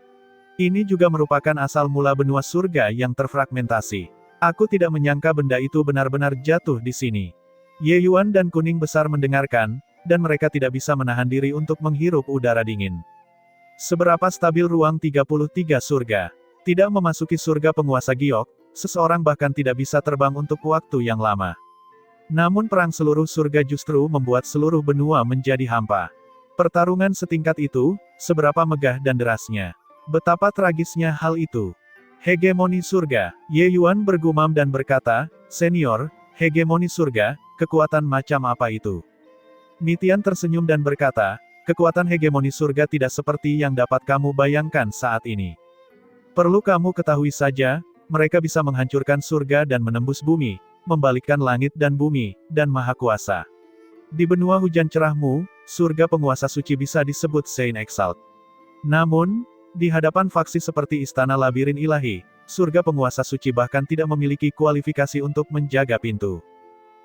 Ini juga merupakan asal mula benua surga yang terfragmentasi. Aku tidak menyangka benda itu benar-benar jatuh di sini. Ye Yuan dan kuning besar mendengarkan, dan mereka tidak bisa menahan diri untuk menghirup udara dingin. Seberapa stabil ruang 33 surga? Tidak memasuki surga penguasa giok, seseorang bahkan tidak bisa terbang untuk waktu yang lama. Namun perang seluruh surga justru membuat seluruh benua menjadi hampa. Pertarungan setingkat itu, seberapa megah dan derasnya. Betapa tragisnya hal itu. Hegemoni surga. Ye Yuan bergumam dan berkata, senior, hegemoni surga, kekuatan macam apa itu? Mitian tersenyum dan berkata, kekuatan hegemoni surga tidak seperti yang dapat kamu bayangkan saat ini. Perlu kamu ketahui saja, mereka bisa menghancurkan surga dan menembus bumi, membalikkan langit dan bumi, dan maha kuasa. Di benua hujan cerahmu, surga penguasa suci bisa disebut Saint Exalt. Namun, di hadapan faksi seperti istana labirin ilahi, surga penguasa suci bahkan tidak memiliki kualifikasi untuk menjaga pintu.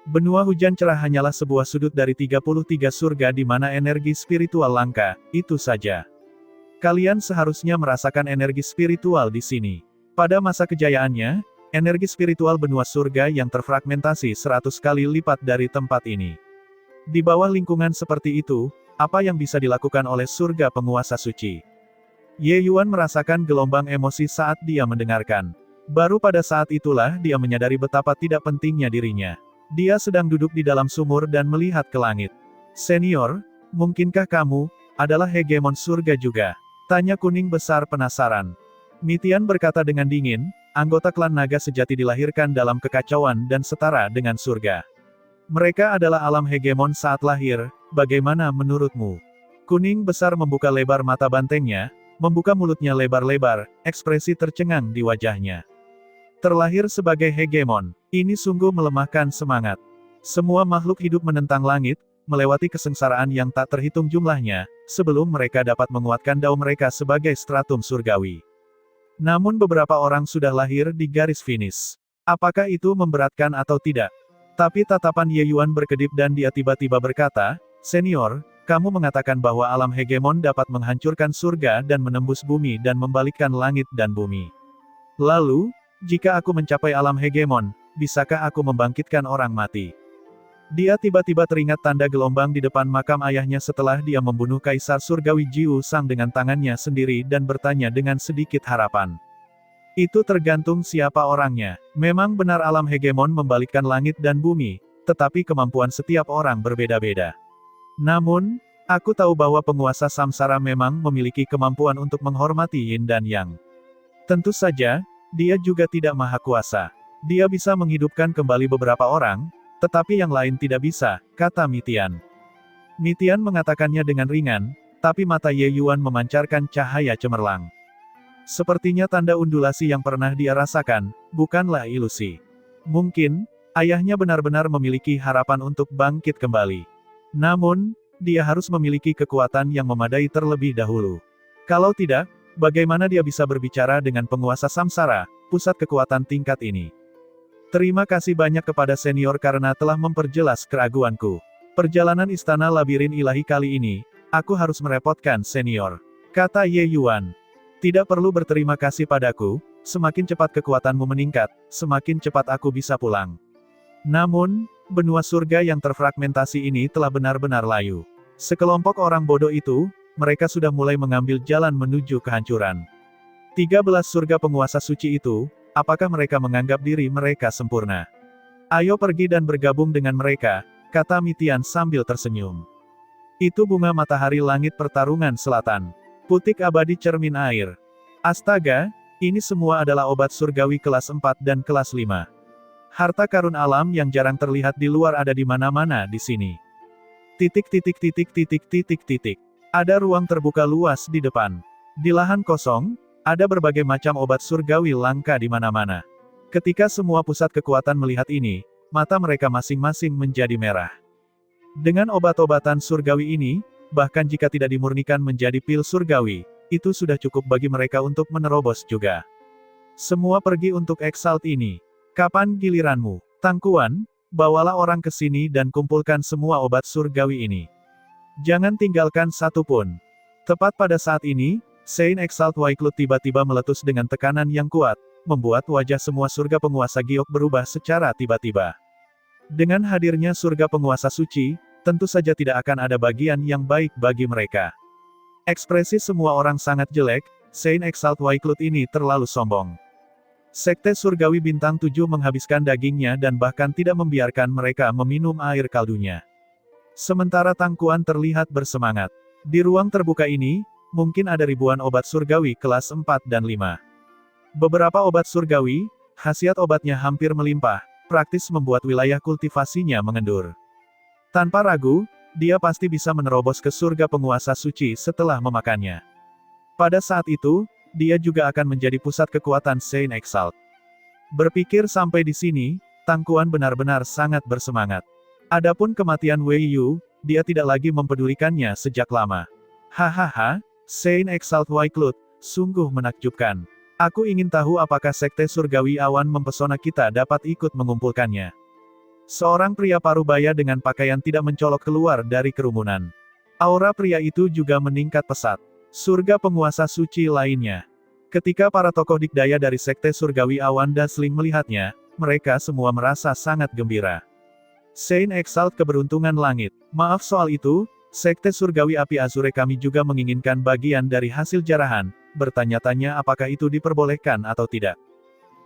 Benua hujan cerah hanyalah sebuah sudut dari 33 surga di mana energi spiritual langka, itu saja. Kalian seharusnya merasakan energi spiritual di sini. Pada masa kejayaannya, energi spiritual benua surga yang terfragmentasi 100 kali lipat dari tempat ini. Di bawah lingkungan seperti itu, apa yang bisa dilakukan oleh surga penguasa suci? Ye Yuan merasakan gelombang emosi saat dia mendengarkan. Baru pada saat itulah dia menyadari betapa tidak pentingnya dirinya. Dia sedang duduk di dalam sumur dan melihat ke langit. Senior, mungkinkah kamu adalah hegemon surga juga? Tanya kuning besar penasaran. Mitian berkata dengan dingin, anggota klan naga sejati dilahirkan dalam kekacauan dan setara dengan surga. Mereka adalah alam hegemon saat lahir, bagaimana menurutmu? Kuning besar membuka lebar mata bantengnya, membuka mulutnya lebar-lebar, ekspresi tercengang di wajahnya. Terlahir sebagai hegemon, ini sungguh melemahkan semangat. Semua makhluk hidup menentang langit, melewati kesengsaraan yang tak terhitung jumlahnya, sebelum mereka dapat menguatkan dao mereka sebagai stratum surgawi. Namun beberapa orang sudah lahir di garis finish. Apakah itu memberatkan atau tidak? Tapi tatapan Ye Yuan berkedip dan dia tiba-tiba berkata, senior, kamu mengatakan bahwa alam hegemon dapat menghancurkan surga dan menembus bumi dan membalikkan langit dan bumi. Lalu, jika aku mencapai alam hegemon, bisakah aku membangkitkan orang mati? Dia tiba-tiba teringat tanda gelombang di depan makam ayahnya setelah dia membunuh Kaisar Surgawi Jiu Sang dengan tangannya sendiri dan bertanya dengan sedikit harapan. Itu tergantung siapa orangnya. Memang benar alam hegemon membalikkan langit dan bumi, tetapi kemampuan setiap orang berbeda-beda. Namun, aku tahu bahwa penguasa samsara memang memiliki kemampuan untuk menghormati yin dan yang. Tentu saja, dia juga tidak maha kuasa. Dia bisa menghidupkan kembali beberapa orang, tetapi yang lain tidak bisa, kata Mitian. Mitian mengatakannya dengan ringan, tapi mata Ye Yuan memancarkan cahaya cemerlang. Sepertinya tanda undulasi yang pernah dia rasakan, bukanlah ilusi. Mungkin, ayahnya benar-benar memiliki harapan untuk bangkit kembali. Namun, dia harus memiliki kekuatan yang memadai terlebih dahulu. Kalau tidak, bagaimana dia bisa berbicara dengan penguasa samsara, pusat kekuatan tingkat ini? Terima kasih banyak kepada senior karena telah memperjelas keraguanku. Perjalanan istana labirin ilahi kali ini, aku harus merepotkan senior, kata Ye Yuan. Tidak perlu berterima kasih padaku, semakin cepat kekuatanmu meningkat, semakin cepat aku bisa pulang. Namun, benua surga yang terfragmentasi ini telah benar-benar layu. Sekelompok orang bodoh itu, mereka sudah mulai mengambil jalan menuju kehancuran. 13 surga penguasa suci itu, apakah mereka menganggap diri mereka sempurna? Ayo pergi dan bergabung dengan mereka, kata Mitian sambil tersenyum. Itu bunga matahari langit pertarungan selatan. Putik abadi cermin air. Astaga, ini semua adalah obat surgawi kelas 4 dan kelas 5. Harta karun alam yang jarang terlihat di luar ada di mana-mana di sini. Titik. Ada ruang terbuka luas di depan. Di lahan kosong, ada berbagai macam obat surgawi langka di mana-mana. Ketika semua pusat kekuatan melihat ini, mata mereka masing-masing menjadi merah. Dengan obat-obatan surgawi ini, bahkan jika tidak dimurnikan menjadi pil surgawi, itu sudah cukup bagi mereka untuk menerobos juga. Semua pergi untuk Exalt ini. Kapan giliranmu? Tangkuan, bawalah orang ke sini dan kumpulkan semua obat surgawi ini. Jangan tinggalkan satu pun. Tepat pada saat ini, Saint Exalt Waiklut tiba-tiba meletus dengan tekanan yang kuat, membuat wajah semua surga penguasa giok berubah secara tiba-tiba. Dengan hadirnya surga penguasa suci, tentu saja tidak akan ada bagian yang baik bagi mereka. Ekspresi semua orang sangat jelek, Saint Exalt Waiklut ini terlalu sombong. Sekte surgawi bintang 7 menghabiskan dagingnya dan bahkan tidak membiarkan mereka meminum air kaldunya. Sementara Tangkuan terlihat bersemangat. Di ruang terbuka ini, mungkin ada ribuan obat surgawi kelas 4 dan 5. Beberapa obat surgawi, khasiat obatnya hampir melimpah, praktis membuat wilayah kultivasinya mengendur. Tanpa ragu, dia pasti bisa menerobos ke surga penguasa suci setelah memakannya. Pada saat itu, dia juga akan menjadi pusat kekuatan Saint Exalt. Berpikir sampai di sini, Tangkuan benar-benar sangat bersemangat. Adapun kematian Wei Yu, dia tidak lagi mempedulikannya sejak lama. Hahaha, Saint Exalt Waiklut, sungguh menakjubkan. Aku ingin tahu apakah sekte surgawi awan mempesona kita dapat ikut mengumpulkannya. Seorang pria parubaya dengan pakaian tidak mencolok keluar dari kerumunan. Aura pria itu juga meningkat pesat. Surga penguasa suci lainnya. Ketika para tokoh dikdaya dari sekte surgawi awan Dasling melihatnya, mereka semua merasa sangat gembira. Saint Exalt keberuntungan langit. Maaf soal itu, sekte surgawi api Azure kami juga menginginkan bagian dari hasil jarahan, bertanya-tanya apakah itu diperbolehkan atau tidak.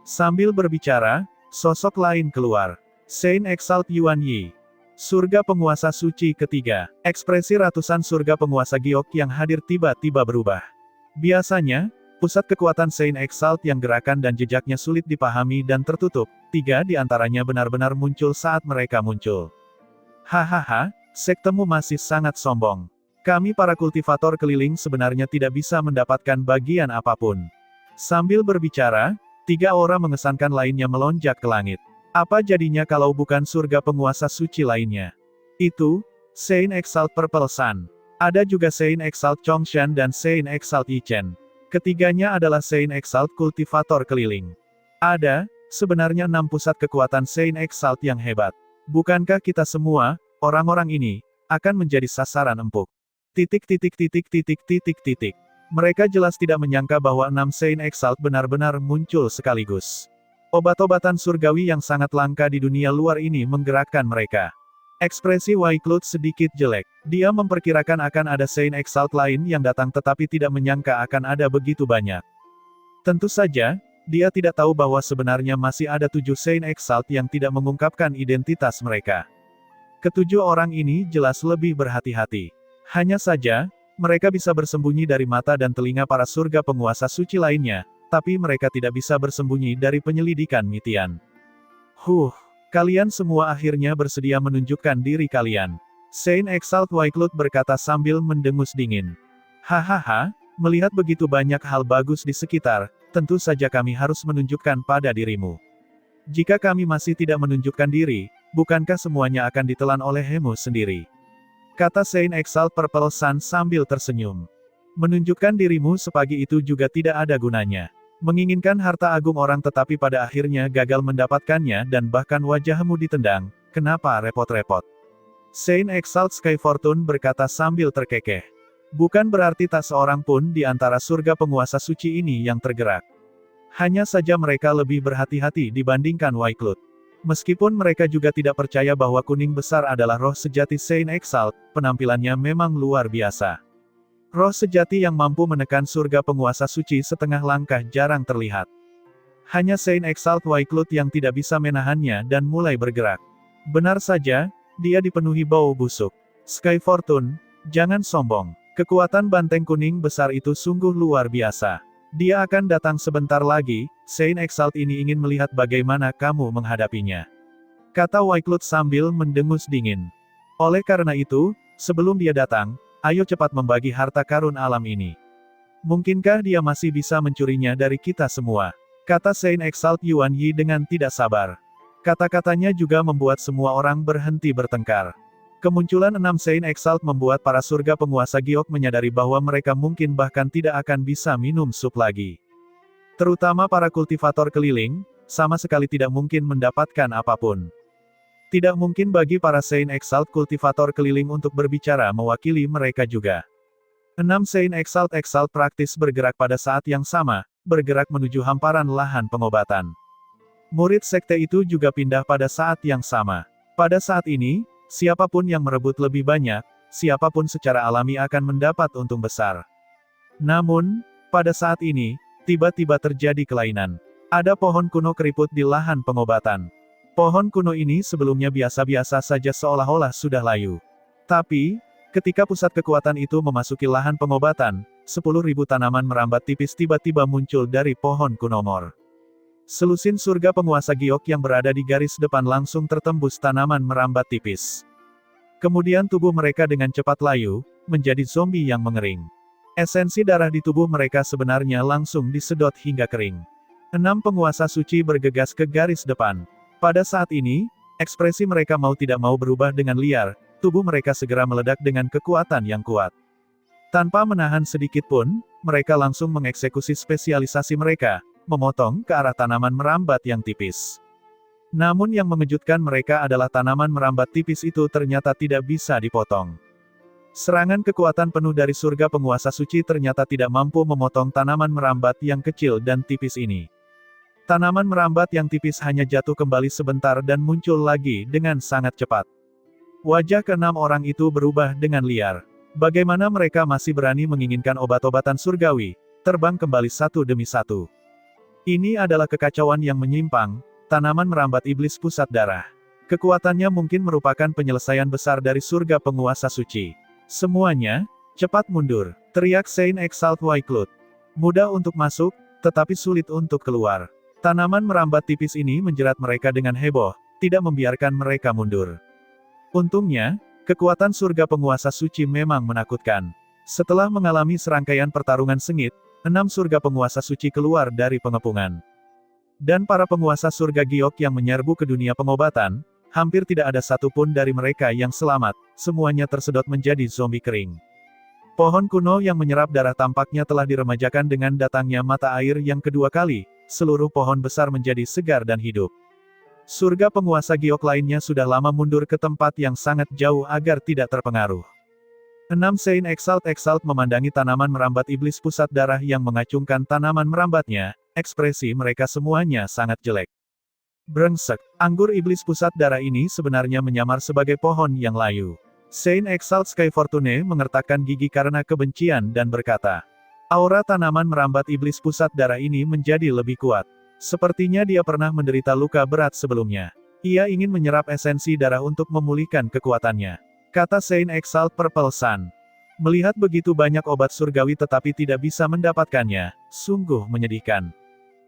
Sambil berbicara, sosok lain keluar. Saint Exalt Yuan Yi. Surga penguasa suci ketiga. Ekspresi ratusan surga penguasa giok yang hadir tiba-tiba berubah. Biasanya, pusat kekuatan Saint Exalt yang gerakan dan jejaknya sulit dipahami dan tertutup, 3 di antaranya benar-benar muncul saat mereka muncul. Hahaha, sektemu masih sangat sombong. Kami para kultivator keliling sebenarnya tidak bisa mendapatkan bagian apapun. Sambil berbicara, 3 aura mengesankan lainnya melonjak ke langit. Apa jadinya kalau bukan surga penguasa suci lainnya? Itu, Saint Exalt Purple Sun. Ada juga Saint Exalt Chongshan dan Saint Exalt Yichen. Ketiganya adalah Saint Exalt kultivator keliling. Ada, sebenarnya 6 pusat kekuatan Saint Exalt yang hebat. Bukankah kita semua, orang-orang ini, akan menjadi sasaran empuk? Mereka jelas tidak menyangka bahwa 6 Saint Exalt benar-benar muncul sekaligus. Obat-obatan surgawi yang sangat langka di dunia luar ini menggerakkan mereka. Ekspresi Waiklut sedikit jelek. Dia memperkirakan akan ada Saint Exalt lain yang datang tetapi tidak menyangka akan ada begitu banyak. Tentu saja, dia tidak tahu bahwa sebenarnya masih ada 7 Saint Exalt yang tidak mengungkapkan identitas mereka. Ketujuh orang ini jelas lebih berhati-hati. Hanya saja, mereka bisa bersembunyi dari mata dan telinga para surga penguasa suci lainnya, tapi mereka tidak bisa bersembunyi dari penyelidikan Mitian. Kalian semua akhirnya bersedia menunjukkan diri kalian. Saint Exalt Wycliffe berkata sambil mendengus dingin. Hahaha, melihat begitu banyak hal bagus di sekitar, tentu saja kami harus menunjukkan pada dirimu. Jika kami masih tidak menunjukkan diri, bukankah semuanya akan ditelan oleh Hemus sendiri? Kata Saint Exalt Purple Sun sambil tersenyum. Menunjukkan dirimu sepagi itu juga tidak ada gunanya. Menginginkan harta agung orang tetapi pada akhirnya gagal mendapatkannya dan bahkan wajahmu ditendang, kenapa repot-repot? Saint Exalt Sky Fortune berkata sambil terkekeh. Bukan berarti tak seorang pun di antara surga penguasa suci ini yang tergerak. Hanya saja mereka lebih berhati-hati dibandingkan Wycliffe. Meskipun mereka juga tidak percaya bahwa kuning besar adalah roh sejati Saint Exalt, penampilannya memang luar biasa. Roh sejati yang mampu menekan surga penguasa suci setengah langkah jarang terlihat. Hanya Saint Exalt Wycliffe yang tidak bisa menahannya dan mulai bergerak. Benar saja, dia dipenuhi bau busuk. Sky Fortune, jangan sombong. Kekuatan banteng kuning besar itu sungguh luar biasa. Dia akan datang sebentar lagi, Saint Exalt ini ingin melihat bagaimana kamu menghadapinya. Kata Wycliffe sambil mendengus dingin. Oleh karena itu, sebelum dia datang, ayo cepat membagi harta karun alam ini. Mungkinkah dia masih bisa mencurinya dari kita semua? Kata Saint Exalt Yuan Yi dengan tidak sabar. Kata-katanya juga membuat semua orang berhenti bertengkar. Kemunculan 6 Saint Exalt membuat para surga penguasa giok menyadari bahwa mereka mungkin bahkan tidak akan bisa minum sup lagi. Terutama para kultivator keliling, sama sekali tidak mungkin mendapatkan apapun. Tidak mungkin bagi para Saint Exalt kultivator keliling untuk berbicara mewakili mereka juga. 6 Saint Exalt praktis bergerak pada saat yang sama, bergerak menuju hamparan lahan pengobatan. Murid sekte itu juga pindah pada saat yang sama. Pada saat ini, siapapun yang merebut lebih banyak, siapapun secara alami akan mendapat untung besar. Namun, pada saat ini, tiba-tiba terjadi kelainan. Ada pohon kuno keriput di lahan pengobatan. Pohon kuno ini sebelumnya biasa-biasa saja seolah-olah sudah layu. Tapi, ketika pusat kekuatan itu memasuki lahan pengobatan, 10.000 tanaman merambat tipis tiba-tiba muncul dari pohon kuno mor. Selusin surga penguasa giok yang berada di garis depan langsung tertembus tanaman merambat tipis. Kemudian tubuh mereka dengan cepat layu, menjadi zombie yang mengering. Esensi darah di tubuh mereka sebenarnya langsung disedot hingga kering. 6 penguasa suci bergegas ke garis depan. Pada saat ini, ekspresi mereka mau tidak mau berubah dengan liar, tubuh mereka segera meledak dengan kekuatan yang kuat. Tanpa menahan sedikit pun, mereka langsung mengeksekusi spesialisasi mereka, memotong ke arah tanaman merambat yang tipis. Namun yang mengejutkan mereka adalah tanaman merambat tipis itu ternyata tidak bisa dipotong. Serangan kekuatan penuh dari surga penguasa suci ternyata tidak mampu memotong tanaman merambat yang kecil dan tipis ini. Tanaman merambat yang tipis hanya jatuh kembali sebentar dan muncul lagi dengan sangat cepat. Wajah ke-6 orang itu berubah dengan liar. Bagaimana mereka masih berani menginginkan obat-obatan surgawi, terbang kembali satu demi satu. Ini adalah kekacauan yang menyimpang, tanaman merambat iblis pusat darah. Kekuatannya mungkin merupakan penyelesaian besar dari surga penguasa suci. Semuanya, cepat mundur, teriak Saint Exalt Wycliffe. Mudah untuk masuk, tetapi sulit untuk keluar. Tanaman merambat tipis ini menjerat mereka dengan heboh, tidak membiarkan mereka mundur. Untungnya, kekuatan surga penguasa suci memang menakutkan. Setelah mengalami serangkaian pertarungan sengit, 6 surga penguasa suci keluar dari pengepungan. Dan para penguasa surga giok yang menyerbu ke dunia pengobatan, hampir tidak ada satupun dari mereka yang selamat, semuanya tersedot menjadi zombie kering. Pohon kuno yang menyerap darah tampaknya telah diremajakan dengan datangnya mata air yang kedua kali, seluruh pohon besar menjadi segar dan hidup. Surga penguasa giok lainnya sudah lama mundur ke tempat yang sangat jauh agar tidak terpengaruh. 6 Saint Exalt memandangi tanaman merambat iblis pusat darah yang mengacungkan tanaman merambatnya, ekspresi mereka semuanya sangat jelek. Brengsek, anggur iblis pusat darah ini sebenarnya menyamar sebagai pohon yang layu. Saint Exalt Sky Fortune mengertakkan gigi karena kebencian dan berkata, aura tanaman merambat iblis pusat darah ini menjadi lebih kuat. Sepertinya dia pernah menderita luka berat sebelumnya. Ia ingin menyerap esensi darah untuk memulihkan kekuatannya. Kata Saint Exalt Purple Sun. Melihat begitu banyak obat surgawi tetapi tidak bisa mendapatkannya, sungguh menyedihkan.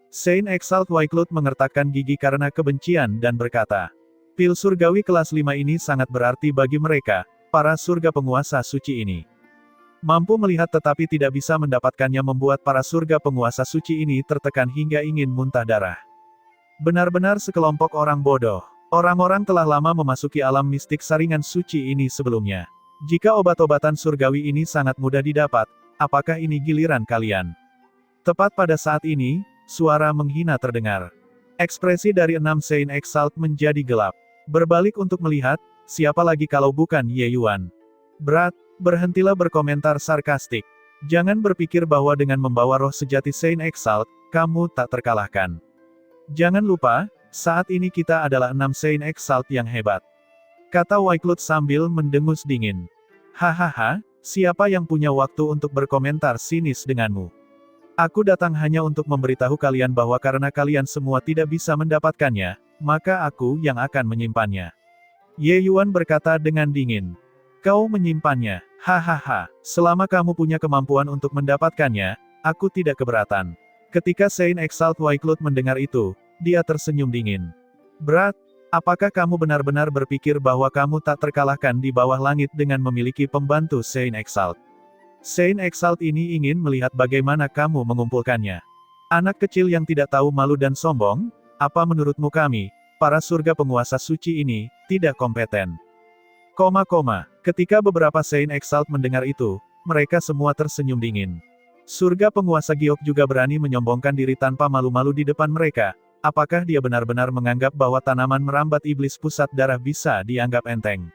Saint Exalt Wycliffe mengertakkan gigi karena kebencian dan berkata, pil surgawi kelas 5 ini sangat berarti bagi mereka, para surga penguasa suci ini. Mampu melihat tetapi tidak bisa mendapatkannya membuat para surga penguasa suci ini tertekan hingga ingin muntah darah. Benar-benar sekelompok orang bodoh. Orang-orang telah lama memasuki alam mistik saringan suci ini sebelumnya. Jika obat-obatan surgawi ini sangat mudah didapat, apakah ini giliran kalian? Tepat pada saat ini, suara menghina terdengar. Ekspresi dari 6 Saint Exalt menjadi gelap. Berbalik untuk melihat, siapa lagi kalau bukan Ye Yuan. Berat, berhentilah berkomentar sarkastik. Jangan berpikir bahwa dengan membawa roh sejati Saint Exalt, kamu tak terkalahkan. Jangan lupa, saat ini kita adalah 6 Saint Exalt yang hebat. Kata Wycliffe sambil mendengus dingin. Hahaha, siapa yang punya waktu untuk berkomentar sinis denganmu? Aku datang hanya untuk memberitahu kalian bahwa karena kalian semua tidak bisa mendapatkannya, maka aku yang akan menyimpannya. Ye Yuan berkata dengan dingin. Kau menyimpannya, hahaha, selama kamu punya kemampuan untuk mendapatkannya, aku tidak keberatan. Ketika Saint Exalt Wycliffe mendengar itu, dia tersenyum dingin. Berat, apakah kamu benar-benar berpikir bahwa kamu tak terkalahkan di bawah langit dengan memiliki pembantu Saint Exalt? Saint Exalt ini ingin melihat bagaimana kamu mengumpulkannya. Anak kecil yang tidak tahu malu dan sombong, apa menurutmu kami, para surga penguasa suci ini, tidak kompeten? Ketika beberapa Saint Exalt mendengar itu, mereka semua tersenyum dingin. Surga penguasa Giok juga berani menyombongkan diri tanpa malu-malu di depan mereka. Apakah dia benar-benar menganggap bahwa tanaman merambat iblis pusat darah bisa dianggap enteng?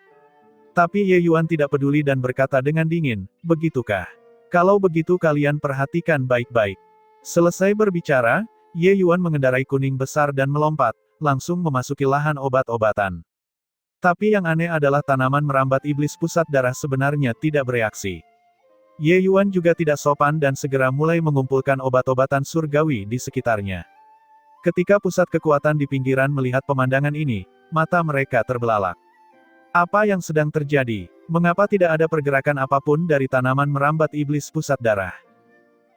Tapi Ye Yuan tidak peduli dan berkata dengan dingin, begitukah? Kalau begitu kalian perhatikan baik-baik. Selesai berbicara, Ye Yuan mengendarai kuning besar dan melompat, langsung memasuki lahan obat-obatan. Tapi yang aneh adalah tanaman merambat iblis pusat darah sebenarnya tidak bereaksi. Ye Yuan juga tidak sopan dan segera mulai mengumpulkan obat-obatan surgawi di sekitarnya. Ketika pusat kekuatan di pinggiran melihat pemandangan ini, mata mereka terbelalak. Apa yang sedang terjadi? Mengapa tidak ada pergerakan apapun dari tanaman merambat iblis pusat darah?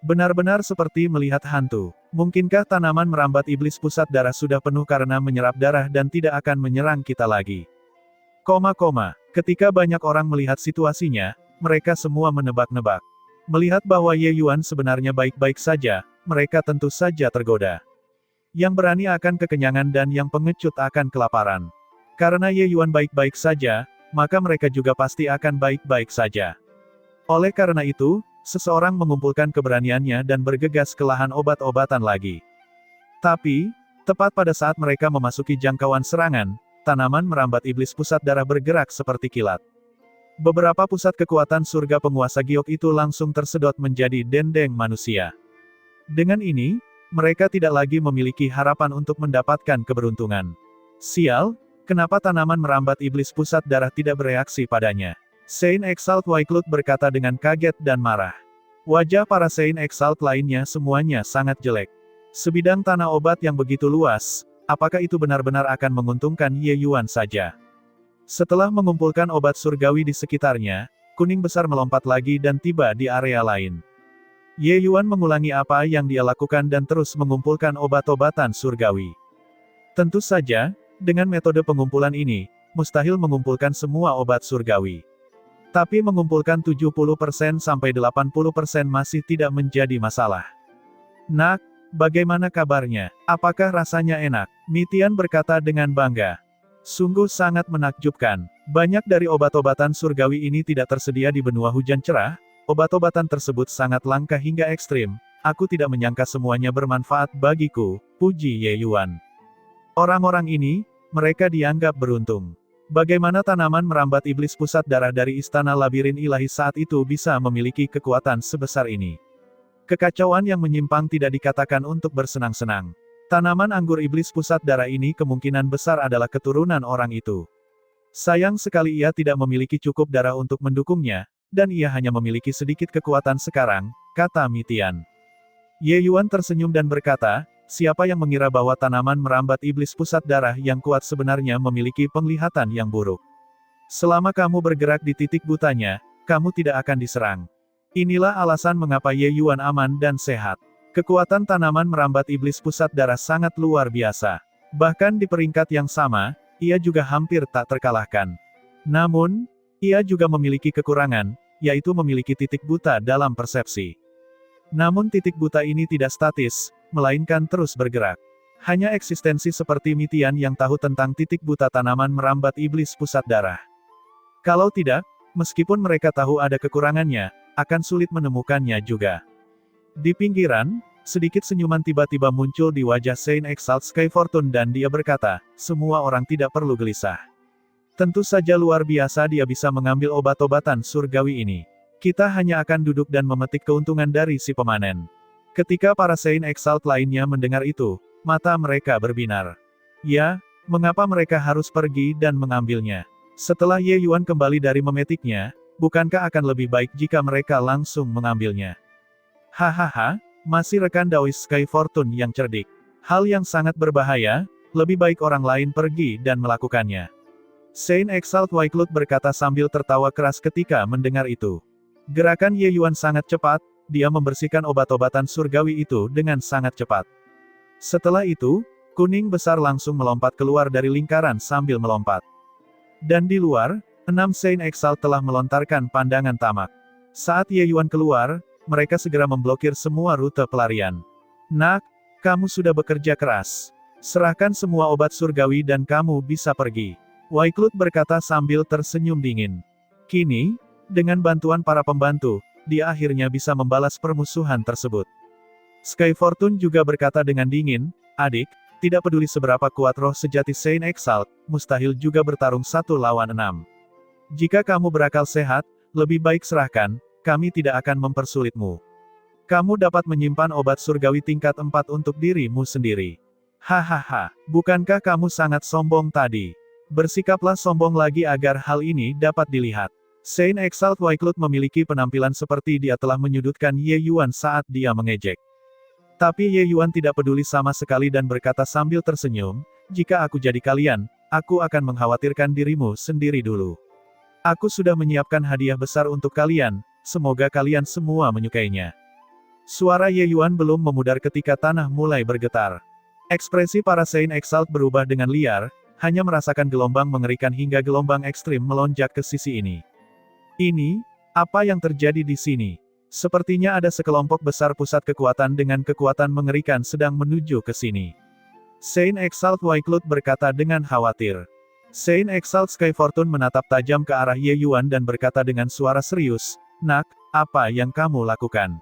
Benar-benar seperti melihat hantu. Mungkinkah tanaman merambat iblis pusat darah sudah penuh karena menyerap darah dan tidak akan menyerang kita lagi? Ketika banyak orang melihat situasinya, mereka semua menebak-nebak. Melihat bahwa Ye Yuan sebenarnya baik-baik saja, mereka tentu saja tergoda. Yang berani akan kekenyangan dan yang pengecut akan kelaparan. Karena Ye Yuan baik-baik saja, maka mereka juga pasti akan baik-baik saja. Oleh karena itu, seseorang mengumpulkan keberaniannya dan bergegas ke lahan obat-obatan lagi. Tapi, tepat pada saat mereka memasuki jangkauan serangan, tanaman merambat iblis pusat darah bergerak seperti kilat. Beberapa pusat kekuatan surga penguasa Giok itu langsung tersedot menjadi dendeng manusia. Dengan ini, mereka tidak lagi memiliki harapan untuk mendapatkan keberuntungan. Sial, kenapa tanaman merambat iblis pusat darah tidak bereaksi padanya? Saint Exalt Wycliffe berkata dengan kaget dan marah. Wajah para Saint Exalt lainnya semuanya sangat jelek. Sebidang tanah obat yang begitu luas, apakah itu benar-benar akan menguntungkan Ye Yuan saja? Setelah mengumpulkan obat surgawi di sekitarnya, kuning besar melompat lagi dan tiba di area lain. Ye Yuan mengulangi apa yang dia lakukan dan terus mengumpulkan obat-obatan surgawi. Tentu saja, dengan metode pengumpulan ini, mustahil mengumpulkan semua obat surgawi. Tapi mengumpulkan 70% sampai 80% masih tidak menjadi masalah. Nak, bagaimana kabarnya? Apakah rasanya enak? Mitian berkata dengan bangga. Sungguh sangat menakjubkan. Banyak dari obat-obatan surgawi ini tidak tersedia di benua hujan cerah. Obat-obatan tersebut sangat langka hingga ekstrim. Aku tidak menyangka semuanya bermanfaat bagiku, puji Ye Yuan. Orang-orang ini, mereka dianggap beruntung. Bagaimana tanaman merambat iblis pusat darah dari istana labirin ilahi saat itu bisa memiliki kekuatan sebesar ini? Kekacauan yang menyimpang tidak dikatakan untuk bersenang-senang. Tanaman anggur iblis pusat darah ini kemungkinan besar adalah keturunan orang itu. Sayang sekali ia tidak memiliki cukup darah untuk mendukungnya, dan ia hanya memiliki sedikit kekuatan sekarang, kata Mitian. Ye Yuan tersenyum dan berkata, siapa yang mengira bahwa tanaman merambat iblis pusat darah yang kuat sebenarnya memiliki penglihatan yang buruk? Selama kamu bergerak di titik butanya, kamu tidak akan diserang. Inilah alasan mengapa Ye Yuan aman dan sehat. Kekuatan tanaman merambat iblis pusat darah sangat luar biasa. Bahkan di peringkat yang sama, ia juga hampir tak terkalahkan. Namun, ia juga memiliki kekurangan, yaitu memiliki titik buta dalam persepsi. Namun titik buta ini tidak statis, melainkan terus bergerak. Hanya eksistensi seperti Mitian yang tahu tentang titik buta tanaman merambat iblis pusat darah. Kalau tidak, meskipun mereka tahu ada kekurangannya, akan sulit menemukannya juga. Di pinggiran, sedikit senyuman tiba-tiba muncul di wajah Saint Exalt Sky Fortune dan dia berkata, semua orang tidak perlu gelisah. Tentu saja luar biasa dia bisa mengambil obat-obatan surgawi ini. Kita hanya akan duduk dan memetik keuntungan dari si pemanen. Ketika para Saint Exalt lainnya mendengar itu, mata mereka berbinar. Ya, mengapa mereka harus pergi dan mengambilnya? Setelah Ye Yuan kembali dari memetiknya, bukankah akan lebih baik jika mereka langsung mengambilnya? Hahaha, masih rekan Daoist Sky Fortune yang cerdik. Hal yang sangat berbahaya, lebih baik orang lain pergi dan melakukannya. Saint Exalt Wycliffe berkata sambil tertawa keras ketika mendengar itu. Gerakan Ye Yuan sangat cepat, dia membersihkan obat-obatan surgawi itu dengan sangat cepat. Setelah itu, kuning besar langsung melompat keluar dari lingkaran sambil melompat. Dan di luar, 6 Saint Exalt telah melontarkan pandangan tamak. Saat Ye Yuan keluar, mereka segera memblokir semua rute pelarian. Nak, kamu sudah bekerja keras. Serahkan semua obat surgawi dan kamu bisa pergi. Wycliffe berkata sambil tersenyum dingin. Kini, dengan bantuan para pembantu, dia akhirnya bisa membalas permusuhan tersebut. Sky Fortune juga berkata dengan dingin, adik, tidak peduli seberapa kuat roh sejati Saint Exalt, mustahil juga bertarung 1 lawan 6. Jika kamu berakal sehat, lebih baik serahkan, kami tidak akan mempersulitmu. Kamu dapat menyimpan obat surgawi tingkat 4 untuk dirimu sendiri. Hahaha, bukankah kamu sangat sombong tadi? Bersikaplah sombong lagi agar hal ini dapat dilihat. Saint Exalt Wycliffe memiliki penampilan seperti dia telah menyudutkan Ye Yuan saat dia mengejek. Tapi Ye Yuan tidak peduli sama sekali dan berkata sambil tersenyum, jika aku jadi kalian, aku akan mengkhawatirkan dirimu sendiri dulu. Aku sudah menyiapkan hadiah besar untuk kalian, semoga kalian semua menyukainya. Suara Ye Yuan belum memudar ketika tanah mulai bergetar. Ekspresi para Saint Exalt berubah dengan liar, hanya merasakan gelombang mengerikan hingga gelombang ekstrim melonjak ke sisi ini. Ini, apa yang terjadi di sini? Sepertinya ada sekelompok besar pusat kekuatan dengan kekuatan mengerikan sedang menuju ke sini. Saint Exalt Wycliffe berkata dengan khawatir. Saint Exalt Sky Fortune menatap tajam ke arah Ye Yuan dan berkata dengan suara serius, Nak, apa yang kamu lakukan?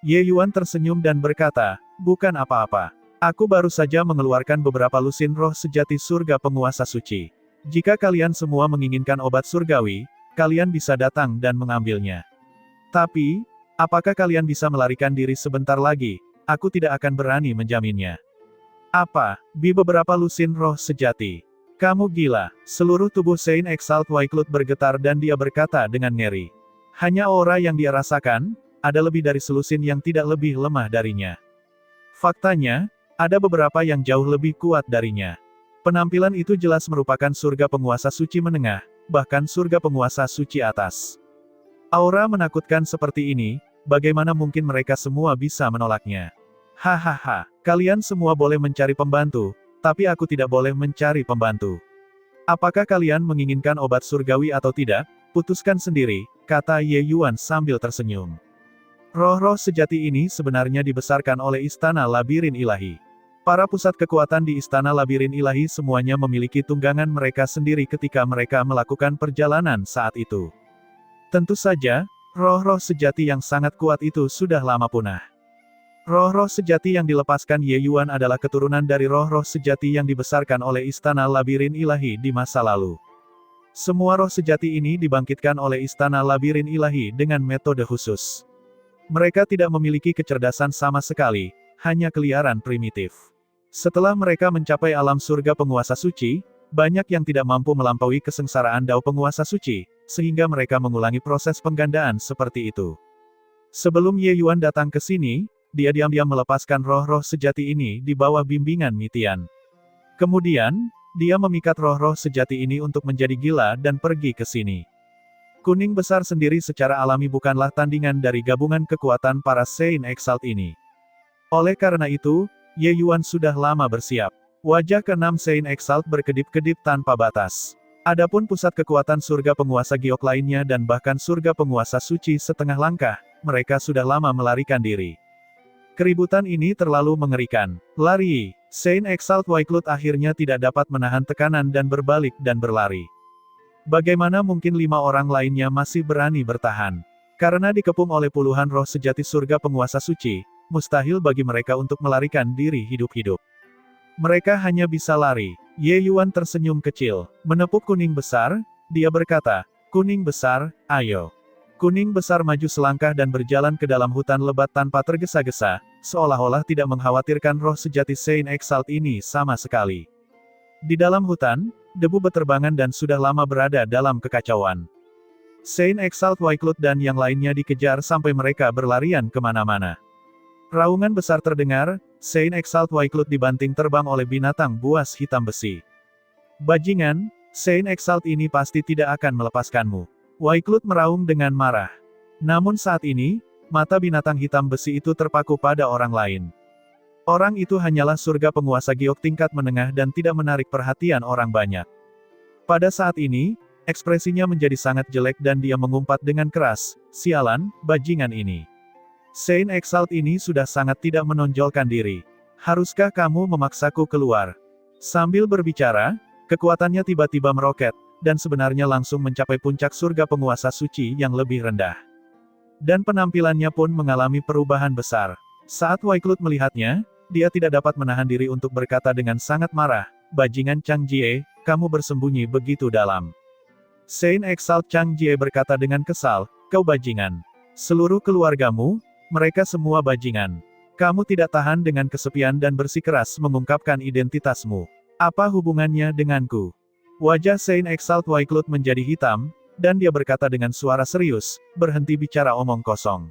Ye Yuan tersenyum dan berkata, bukan apa-apa. Aku baru saja mengeluarkan beberapa lusin roh sejati surga penguasa suci. Jika kalian semua menginginkan obat surgawi, kalian bisa datang dan mengambilnya. Tapi, apakah kalian bisa melarikan diri sebentar lagi? Aku tidak akan berani menjaminnya. Apa, beberapa lusin roh sejati? Kamu gila. Seluruh tubuh Saint Exalt Wycliffe bergetar dan dia berkata dengan ngeri. Hanya aura yang dia rasakan, ada lebih dari selusin yang tidak lebih lemah darinya. Faktanya, ada beberapa yang jauh lebih kuat darinya. Penampilan itu jelas merupakan surga penguasa suci menengah, bahkan surga penguasa suci atas. Aura menakutkan seperti ini, bagaimana mungkin mereka semua bisa menolaknya? Hahaha, kalian semua boleh mencari pembantu, tapi aku tidak boleh mencari pembantu. Apakah kalian menginginkan obat surgawi atau tidak? Putuskan sendiri, kata Ye Yuan sambil tersenyum. Roh-roh sejati ini sebenarnya dibesarkan oleh Istana Labirin Ilahi. Para pusat kekuatan di Istana Labirin Ilahi semuanya memiliki tunggangan mereka sendiri ketika mereka melakukan perjalanan saat itu. Tentu saja, roh-roh sejati yang sangat kuat itu sudah lama punah. Roh-roh sejati yang dilepaskan Ye Yuan adalah keturunan dari roh-roh sejati yang dibesarkan oleh Istana Labirin Ilahi di masa lalu. Semua roh sejati ini dibangkitkan oleh Istana Labirin Ilahi dengan metode khusus. Mereka tidak memiliki kecerdasan sama sekali, hanya keliaran primitif. Setelah mereka mencapai alam surga penguasa suci, banyak yang tidak mampu melampaui kesengsaraan Dao penguasa suci, sehingga mereka mengulangi proses penggandaan seperti itu. Sebelum Ye Yuan datang ke sini, dia diam-diam melepaskan roh-roh sejati ini di bawah bimbingan Mitian. Kemudian, dia memikat roh-roh sejati ini untuk menjadi gila dan pergi ke sini. Kuning besar sendiri secara alami bukanlah tandingan dari gabungan kekuatan para Saint Exalt ini. Oleh karena itu, Ye Yuan sudah lama bersiap. Wajah keenam Saint Exalt berkedip-kedip tanpa batas. Adapun pusat kekuatan surga penguasa giok lainnya dan bahkan surga penguasa suci setengah langkah, mereka sudah lama melarikan diri. Keributan ini terlalu mengerikan. Lari! Saint Exalt Waiklut akhirnya tidak dapat menahan tekanan dan berbalik dan berlari. Bagaimana mungkin 5 orang lainnya masih berani bertahan? Karena dikepung oleh puluhan roh sejati surga penguasa suci, mustahil bagi mereka untuk melarikan diri hidup-hidup. Mereka hanya bisa lari. Ye Yuan tersenyum kecil. Menepuk kuning besar, dia berkata, "Kuning besar, ayo." Kuning besar maju selangkah dan berjalan ke dalam hutan lebat tanpa tergesa-gesa, seolah-olah tidak mengkhawatirkan roh sejati Saint Exalt ini sama sekali. Di dalam hutan, debu beterbangan dan sudah lama berada dalam kekacauan. Saint Exalt Waiklut dan yang lainnya dikejar sampai mereka berlarian kemana-mana. Raungan besar terdengar, Saint Exalt Waiklut dibanting terbang oleh binatang buas hitam besi. Bajingan, Saint Exalt ini pasti tidak akan melepaskanmu. Waiklut meraung dengan marah. Namun saat ini, mata binatang hitam besi itu terpaku pada orang lain. Orang itu hanyalah surga penguasa giok tingkat menengah dan tidak menarik perhatian orang banyak. Pada saat ini, ekspresinya menjadi sangat jelek dan dia mengumpat dengan keras, "Sialan, bajingan ini. Saint Exalt ini sudah sangat tidak menonjolkan diri. Haruskah kamu memaksaku keluar?" Sambil berbicara, kekuatannya tiba-tiba meroket, dan sebenarnya langsung mencapai puncak surga penguasa suci yang lebih rendah. Dan penampilannya pun mengalami perubahan besar. Saat Waiklut melihatnya, dia tidak dapat menahan diri untuk berkata dengan sangat marah, "Bajingan Chang Jie, kamu bersembunyi begitu dalam." Saint Exalt Chang Jie berkata dengan kesal, "Kau bajingan. Seluruh keluargamu, mereka semua bajingan. Kamu tidak tahan dengan kesepian dan bersikeras mengungkapkan identitasmu. Apa hubungannya denganku?" Wajah Saint Exalt Waiklut menjadi hitam, dan dia berkata dengan suara serius, "Berhenti bicara omong kosong.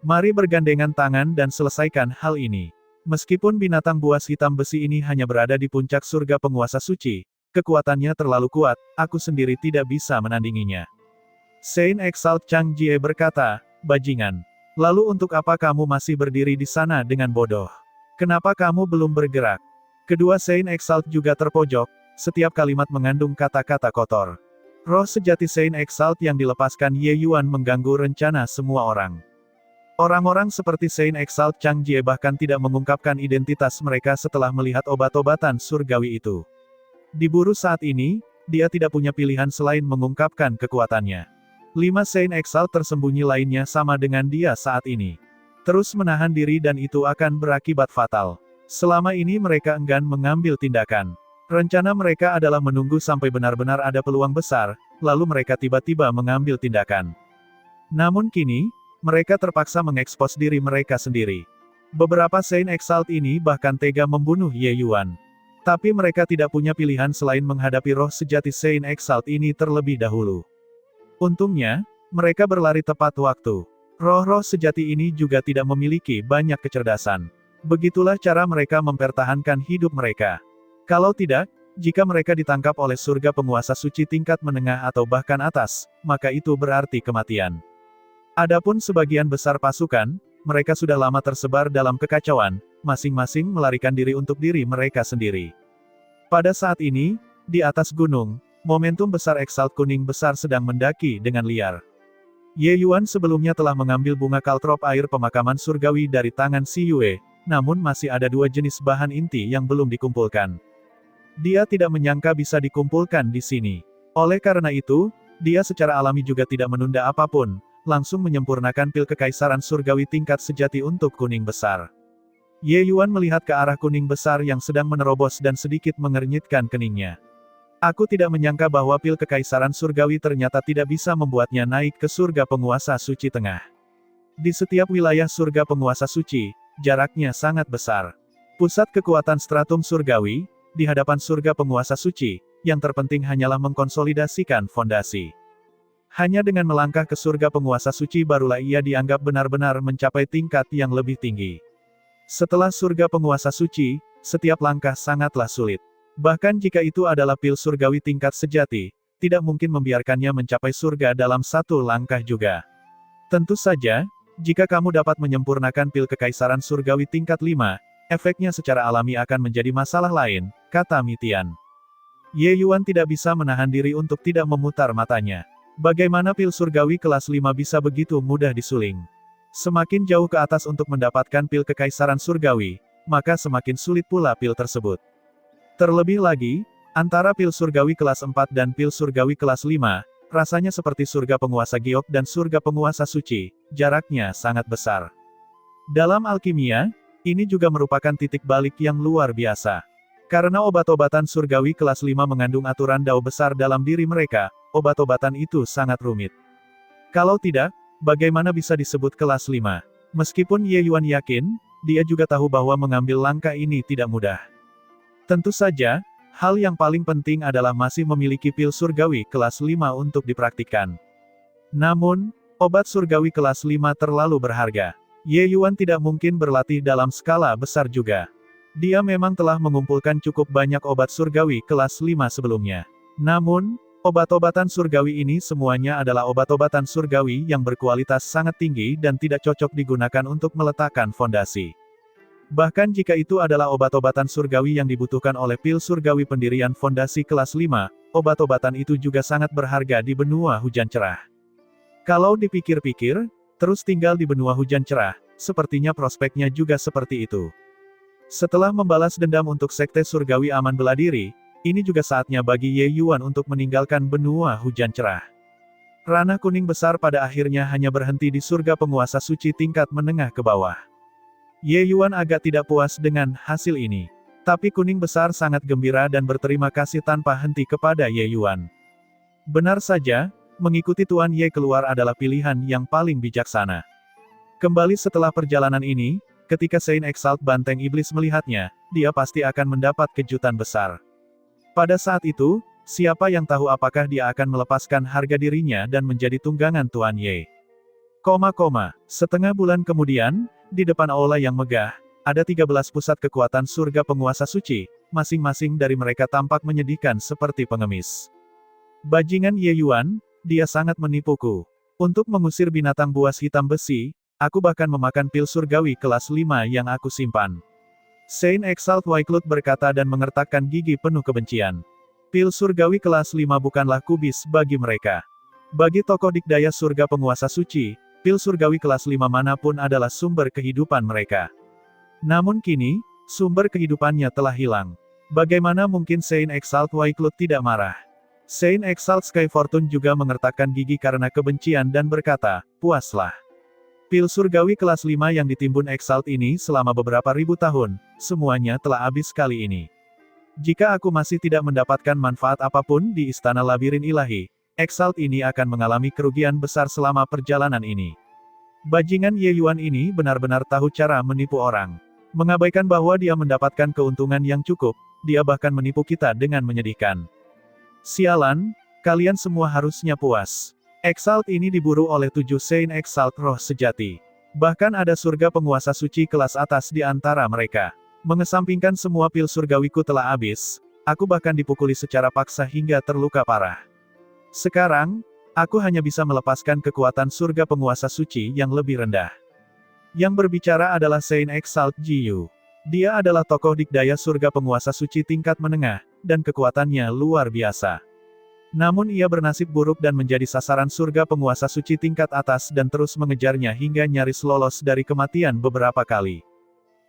Mari bergandengan tangan dan selesaikan hal ini." Meskipun binatang buas hitam besi ini hanya berada di puncak surga penguasa suci, kekuatannya terlalu kuat, aku sendiri tidak bisa menandinginya. Saint Exalt Chang Jie berkata, "Bajingan. Lalu untuk apa kamu masih berdiri di sana dengan bodoh? Kenapa kamu belum bergerak?" Kedua Saint Exalt juga terpojok, setiap kalimat mengandung kata-kata kotor. Roh sejati Saint Exalt yang dilepaskan Ye Yuan mengganggu rencana semua orang. Orang-orang seperti Saint Exalt Chang Jie bahkan tidak mengungkapkan identitas mereka setelah melihat obat-obatan surgawi itu. Diburu saat ini, dia tidak punya pilihan selain mengungkapkan kekuatannya. 5 Saint Exalt tersembunyi lainnya sama dengan dia saat ini. Terus menahan diri dan itu akan berakibat fatal. Selama ini mereka enggan mengambil tindakan. Rencana mereka adalah menunggu sampai benar-benar ada peluang besar, lalu mereka tiba-tiba mengambil tindakan. Namun kini, mereka terpaksa mengekspos diri mereka sendiri. Beberapa Saint Exalt ini bahkan tega membunuh Ye Yuan. Tapi mereka tidak punya pilihan selain menghadapi roh sejati Saint Exalt ini terlebih dahulu. Untungnya, mereka berlari tepat waktu. Roh-roh sejati ini juga tidak memiliki banyak kecerdasan. Begitulah cara mereka mempertahankan hidup mereka. Kalau tidak, jika mereka ditangkap oleh surga penguasa suci tingkat menengah atau bahkan atas, maka itu berarti kematian. Adapun sebagian besar pasukan, mereka sudah lama tersebar dalam kekacauan, masing-masing melarikan diri untuk diri mereka sendiri. Pada saat ini, di atas gunung, momentum besar Exalt kuning besar sedang mendaki dengan liar. Ye Yuan sebelumnya telah mengambil bunga kaltrop air pemakaman surgawi dari tangan Si Yue, namun masih ada 2 jenis bahan inti yang belum dikumpulkan. Dia tidak menyangka bisa dikumpulkan di sini. Oleh karena itu, dia secara alami juga tidak menunda apapun, langsung menyempurnakan pil kekaisaran surgawi tingkat sejati untuk kuning besar. Ye Yuan melihat ke arah kuning besar yang sedang menerobos dan sedikit mengernyitkan keningnya. "Aku tidak menyangka bahwa pil kekaisaran surgawi ternyata tidak bisa membuatnya naik ke surga penguasa suci tengah. Di setiap wilayah surga penguasa suci, jaraknya sangat besar. Pusat kekuatan stratum surgawi, di hadapan surga penguasa suci, yang terpenting hanyalah mengkonsolidasikan fondasi. Hanya dengan melangkah ke surga penguasa suci barulah ia dianggap benar-benar mencapai tingkat yang lebih tinggi. Setelah surga penguasa suci, setiap langkah sangatlah sulit. Bahkan jika itu adalah pil surgawi tingkat sejati, tidak mungkin membiarkannya mencapai surga dalam satu langkah juga. Tentu saja, jika kamu dapat menyempurnakan pil kekaisaran surgawi tingkat 5, efeknya secara alami akan menjadi masalah lain, kata Mitian. Ye Yuan tidak bisa menahan diri untuk tidak memutar matanya. Bagaimana pil surgawi kelas 5 bisa begitu mudah disuling? Semakin jauh ke atas untuk mendapatkan pil kekaisaran surgawi, maka semakin sulit pula pil tersebut. Terlebih lagi, antara pil surgawi kelas 4 dan pil surgawi kelas 5, rasanya seperti surga penguasa giok dan surga penguasa suci, jaraknya sangat besar. Dalam alkimia, ini juga merupakan titik balik yang luar biasa. Karena obat-obatan surgawi kelas 5 mengandung aturan dao besar dalam diri mereka, obat-obatan itu sangat rumit. Kalau tidak, bagaimana bisa disebut kelas 5? Meskipun Ye Yuan yakin, dia juga tahu bahwa mengambil langkah ini tidak mudah. Tentu saja, hal yang paling penting adalah masih memiliki pil surgawi kelas 5 untuk dipraktikkan. Namun, obat surgawi kelas 5 terlalu berharga. Ye Yuan tidak mungkin berlatih dalam skala besar juga. Dia memang telah mengumpulkan cukup banyak obat surgawi kelas 5 sebelumnya. Namun, obat-obatan surgawi ini semuanya adalah obat-obatan surgawi yang berkualitas sangat tinggi dan tidak cocok digunakan untuk meletakkan fondasi. Bahkan jika itu adalah obat-obatan surgawi yang dibutuhkan oleh pil surgawi pendirian fondasi kelas 5, obat-obatan itu juga sangat berharga di benua hujan cerah. Kalau dipikir-pikir, terus tinggal di benua hujan cerah, sepertinya prospeknya juga seperti itu. Setelah membalas dendam untuk sekte surgawi aman bela diri, ini juga saatnya bagi Ye Yuan untuk meninggalkan benua hujan cerah. Ranah kuning besar pada akhirnya hanya berhenti di surga penguasa suci tingkat menengah ke bawah. Ye Yuan agak tidak puas dengan hasil ini. Tapi kuning besar sangat gembira dan berterima kasih tanpa henti kepada Ye Yuan. Benar saja, mengikuti Tuan Ye keluar adalah pilihan yang paling bijaksana. Kembali setelah perjalanan ini, ketika Saint Exalt Banteng Iblis melihatnya, dia pasti akan mendapat kejutan besar. Pada saat itu, siapa yang tahu apakah dia akan melepaskan harga dirinya dan menjadi tunggangan Tuan Ye. Setengah bulan kemudian, di depan aula yang megah, ada 13 pusat kekuatan surga penguasa suci, masing-masing dari mereka tampak menyedihkan seperti pengemis. Bajingan Ye Yuan, dia sangat menipuku. Untuk mengusir binatang buas hitam besi, aku bahkan memakan pil surgawi kelas 5 yang aku simpan. Saint Exalt Waiklut berkata dan mengertakkan gigi penuh kebencian. Pil surgawi kelas 5 bukanlah kubis bagi mereka. Bagi tokoh dikdaya surga penguasa suci, pil surgawi kelas 5 manapun adalah sumber kehidupan mereka. Namun kini, sumber kehidupannya telah hilang. Bagaimana mungkin Saint Exalt Waiklut tidak marah? Saint Exalt Sky Fortune juga mengertakkan gigi karena kebencian dan berkata, puaslah. Pil surgawi kelas 5 yang ditimbun Exalt ini selama beberapa ribu tahun, semuanya telah habis kali ini. Jika aku masih tidak mendapatkan manfaat apapun di istana labirin ilahi, Exalt ini akan mengalami kerugian besar selama perjalanan ini. Bajingan Ye Yuan ini benar-benar tahu cara menipu orang. Mengabaikan bahwa dia mendapatkan keuntungan yang cukup, dia bahkan menipu kita dengan menyedihkan. Sialan, kalian semua harusnya puas. Exalt ini diburu oleh 7 Saint Exalt roh sejati. Bahkan ada surga penguasa suci kelas atas di antara mereka. Mengesampingkan semua pil surgawiku telah habis, aku bahkan dipukuli secara paksa hingga terluka parah. Sekarang, aku hanya bisa melepaskan kekuatan surga penguasa suci yang lebih rendah. Yang berbicara adalah Saint Exalt Jiyu. Dia adalah tokoh dikdaya surga penguasa suci tingkat menengah, dan kekuatannya luar biasa. Namun ia bernasib buruk dan menjadi sasaran surga penguasa suci tingkat atas dan terus mengejarnya hingga nyaris lolos dari kematian beberapa kali.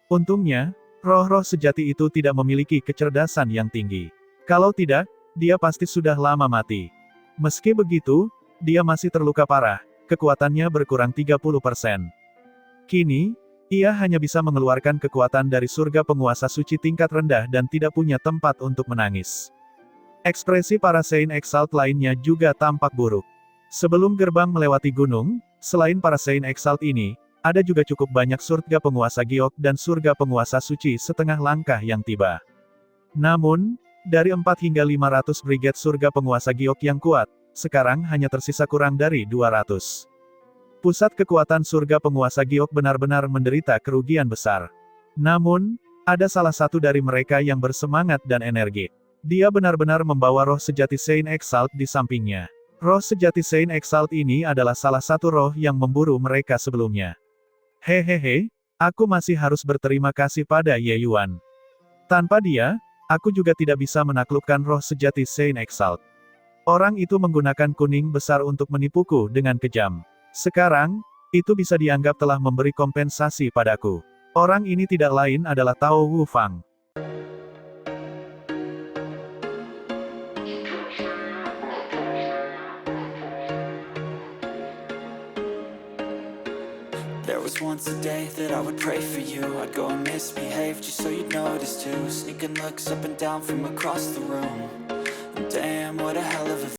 Untungnya, roh-roh sejati itu tidak memiliki kecerdasan yang tinggi. Kalau tidak, dia pasti sudah lama mati. Meski begitu, dia masih terluka parah, kekuatannya berkurang 30%. Kini, ia hanya bisa mengeluarkan kekuatan dari surga penguasa suci tingkat rendah dan tidak punya tempat untuk menangis. Ekspresi para Saint Exalt lainnya juga tampak buruk. Sebelum gerbang melewati gunung, selain para Saint Exalt ini, ada juga cukup banyak surga penguasa giok dan surga penguasa suci setengah langkah yang tiba. Namun, dari 4 hingga 500 brigade surga penguasa giok yang kuat, sekarang hanya tersisa kurang dari 200. Pusat kekuatan surga penguasa giok benar-benar menderita kerugian besar. Namun, ada salah satu dari mereka yang bersemangat dan energi. Dia benar-benar membawa roh sejati Saint Exalt di sampingnya. Roh sejati Saint Exalt ini adalah salah satu roh yang memburu mereka sebelumnya. Hehehe, aku masih harus berterima kasih pada Ye Yuan. Tanpa dia, aku juga tidak bisa menaklukkan roh sejati Saint Exalt. Orang itu menggunakan kuning besar untuk menipuku dengan kejam. Sekarang, itu bisa dianggap telah memberi kompensasi padaku. Orang ini tidak lain adalah Tao Wu Fang. There was once a day that I would pray for you. I'd go and misbehave just so you'd notice too. Sneaking looks up and down from across the room. Damn, what a hell of a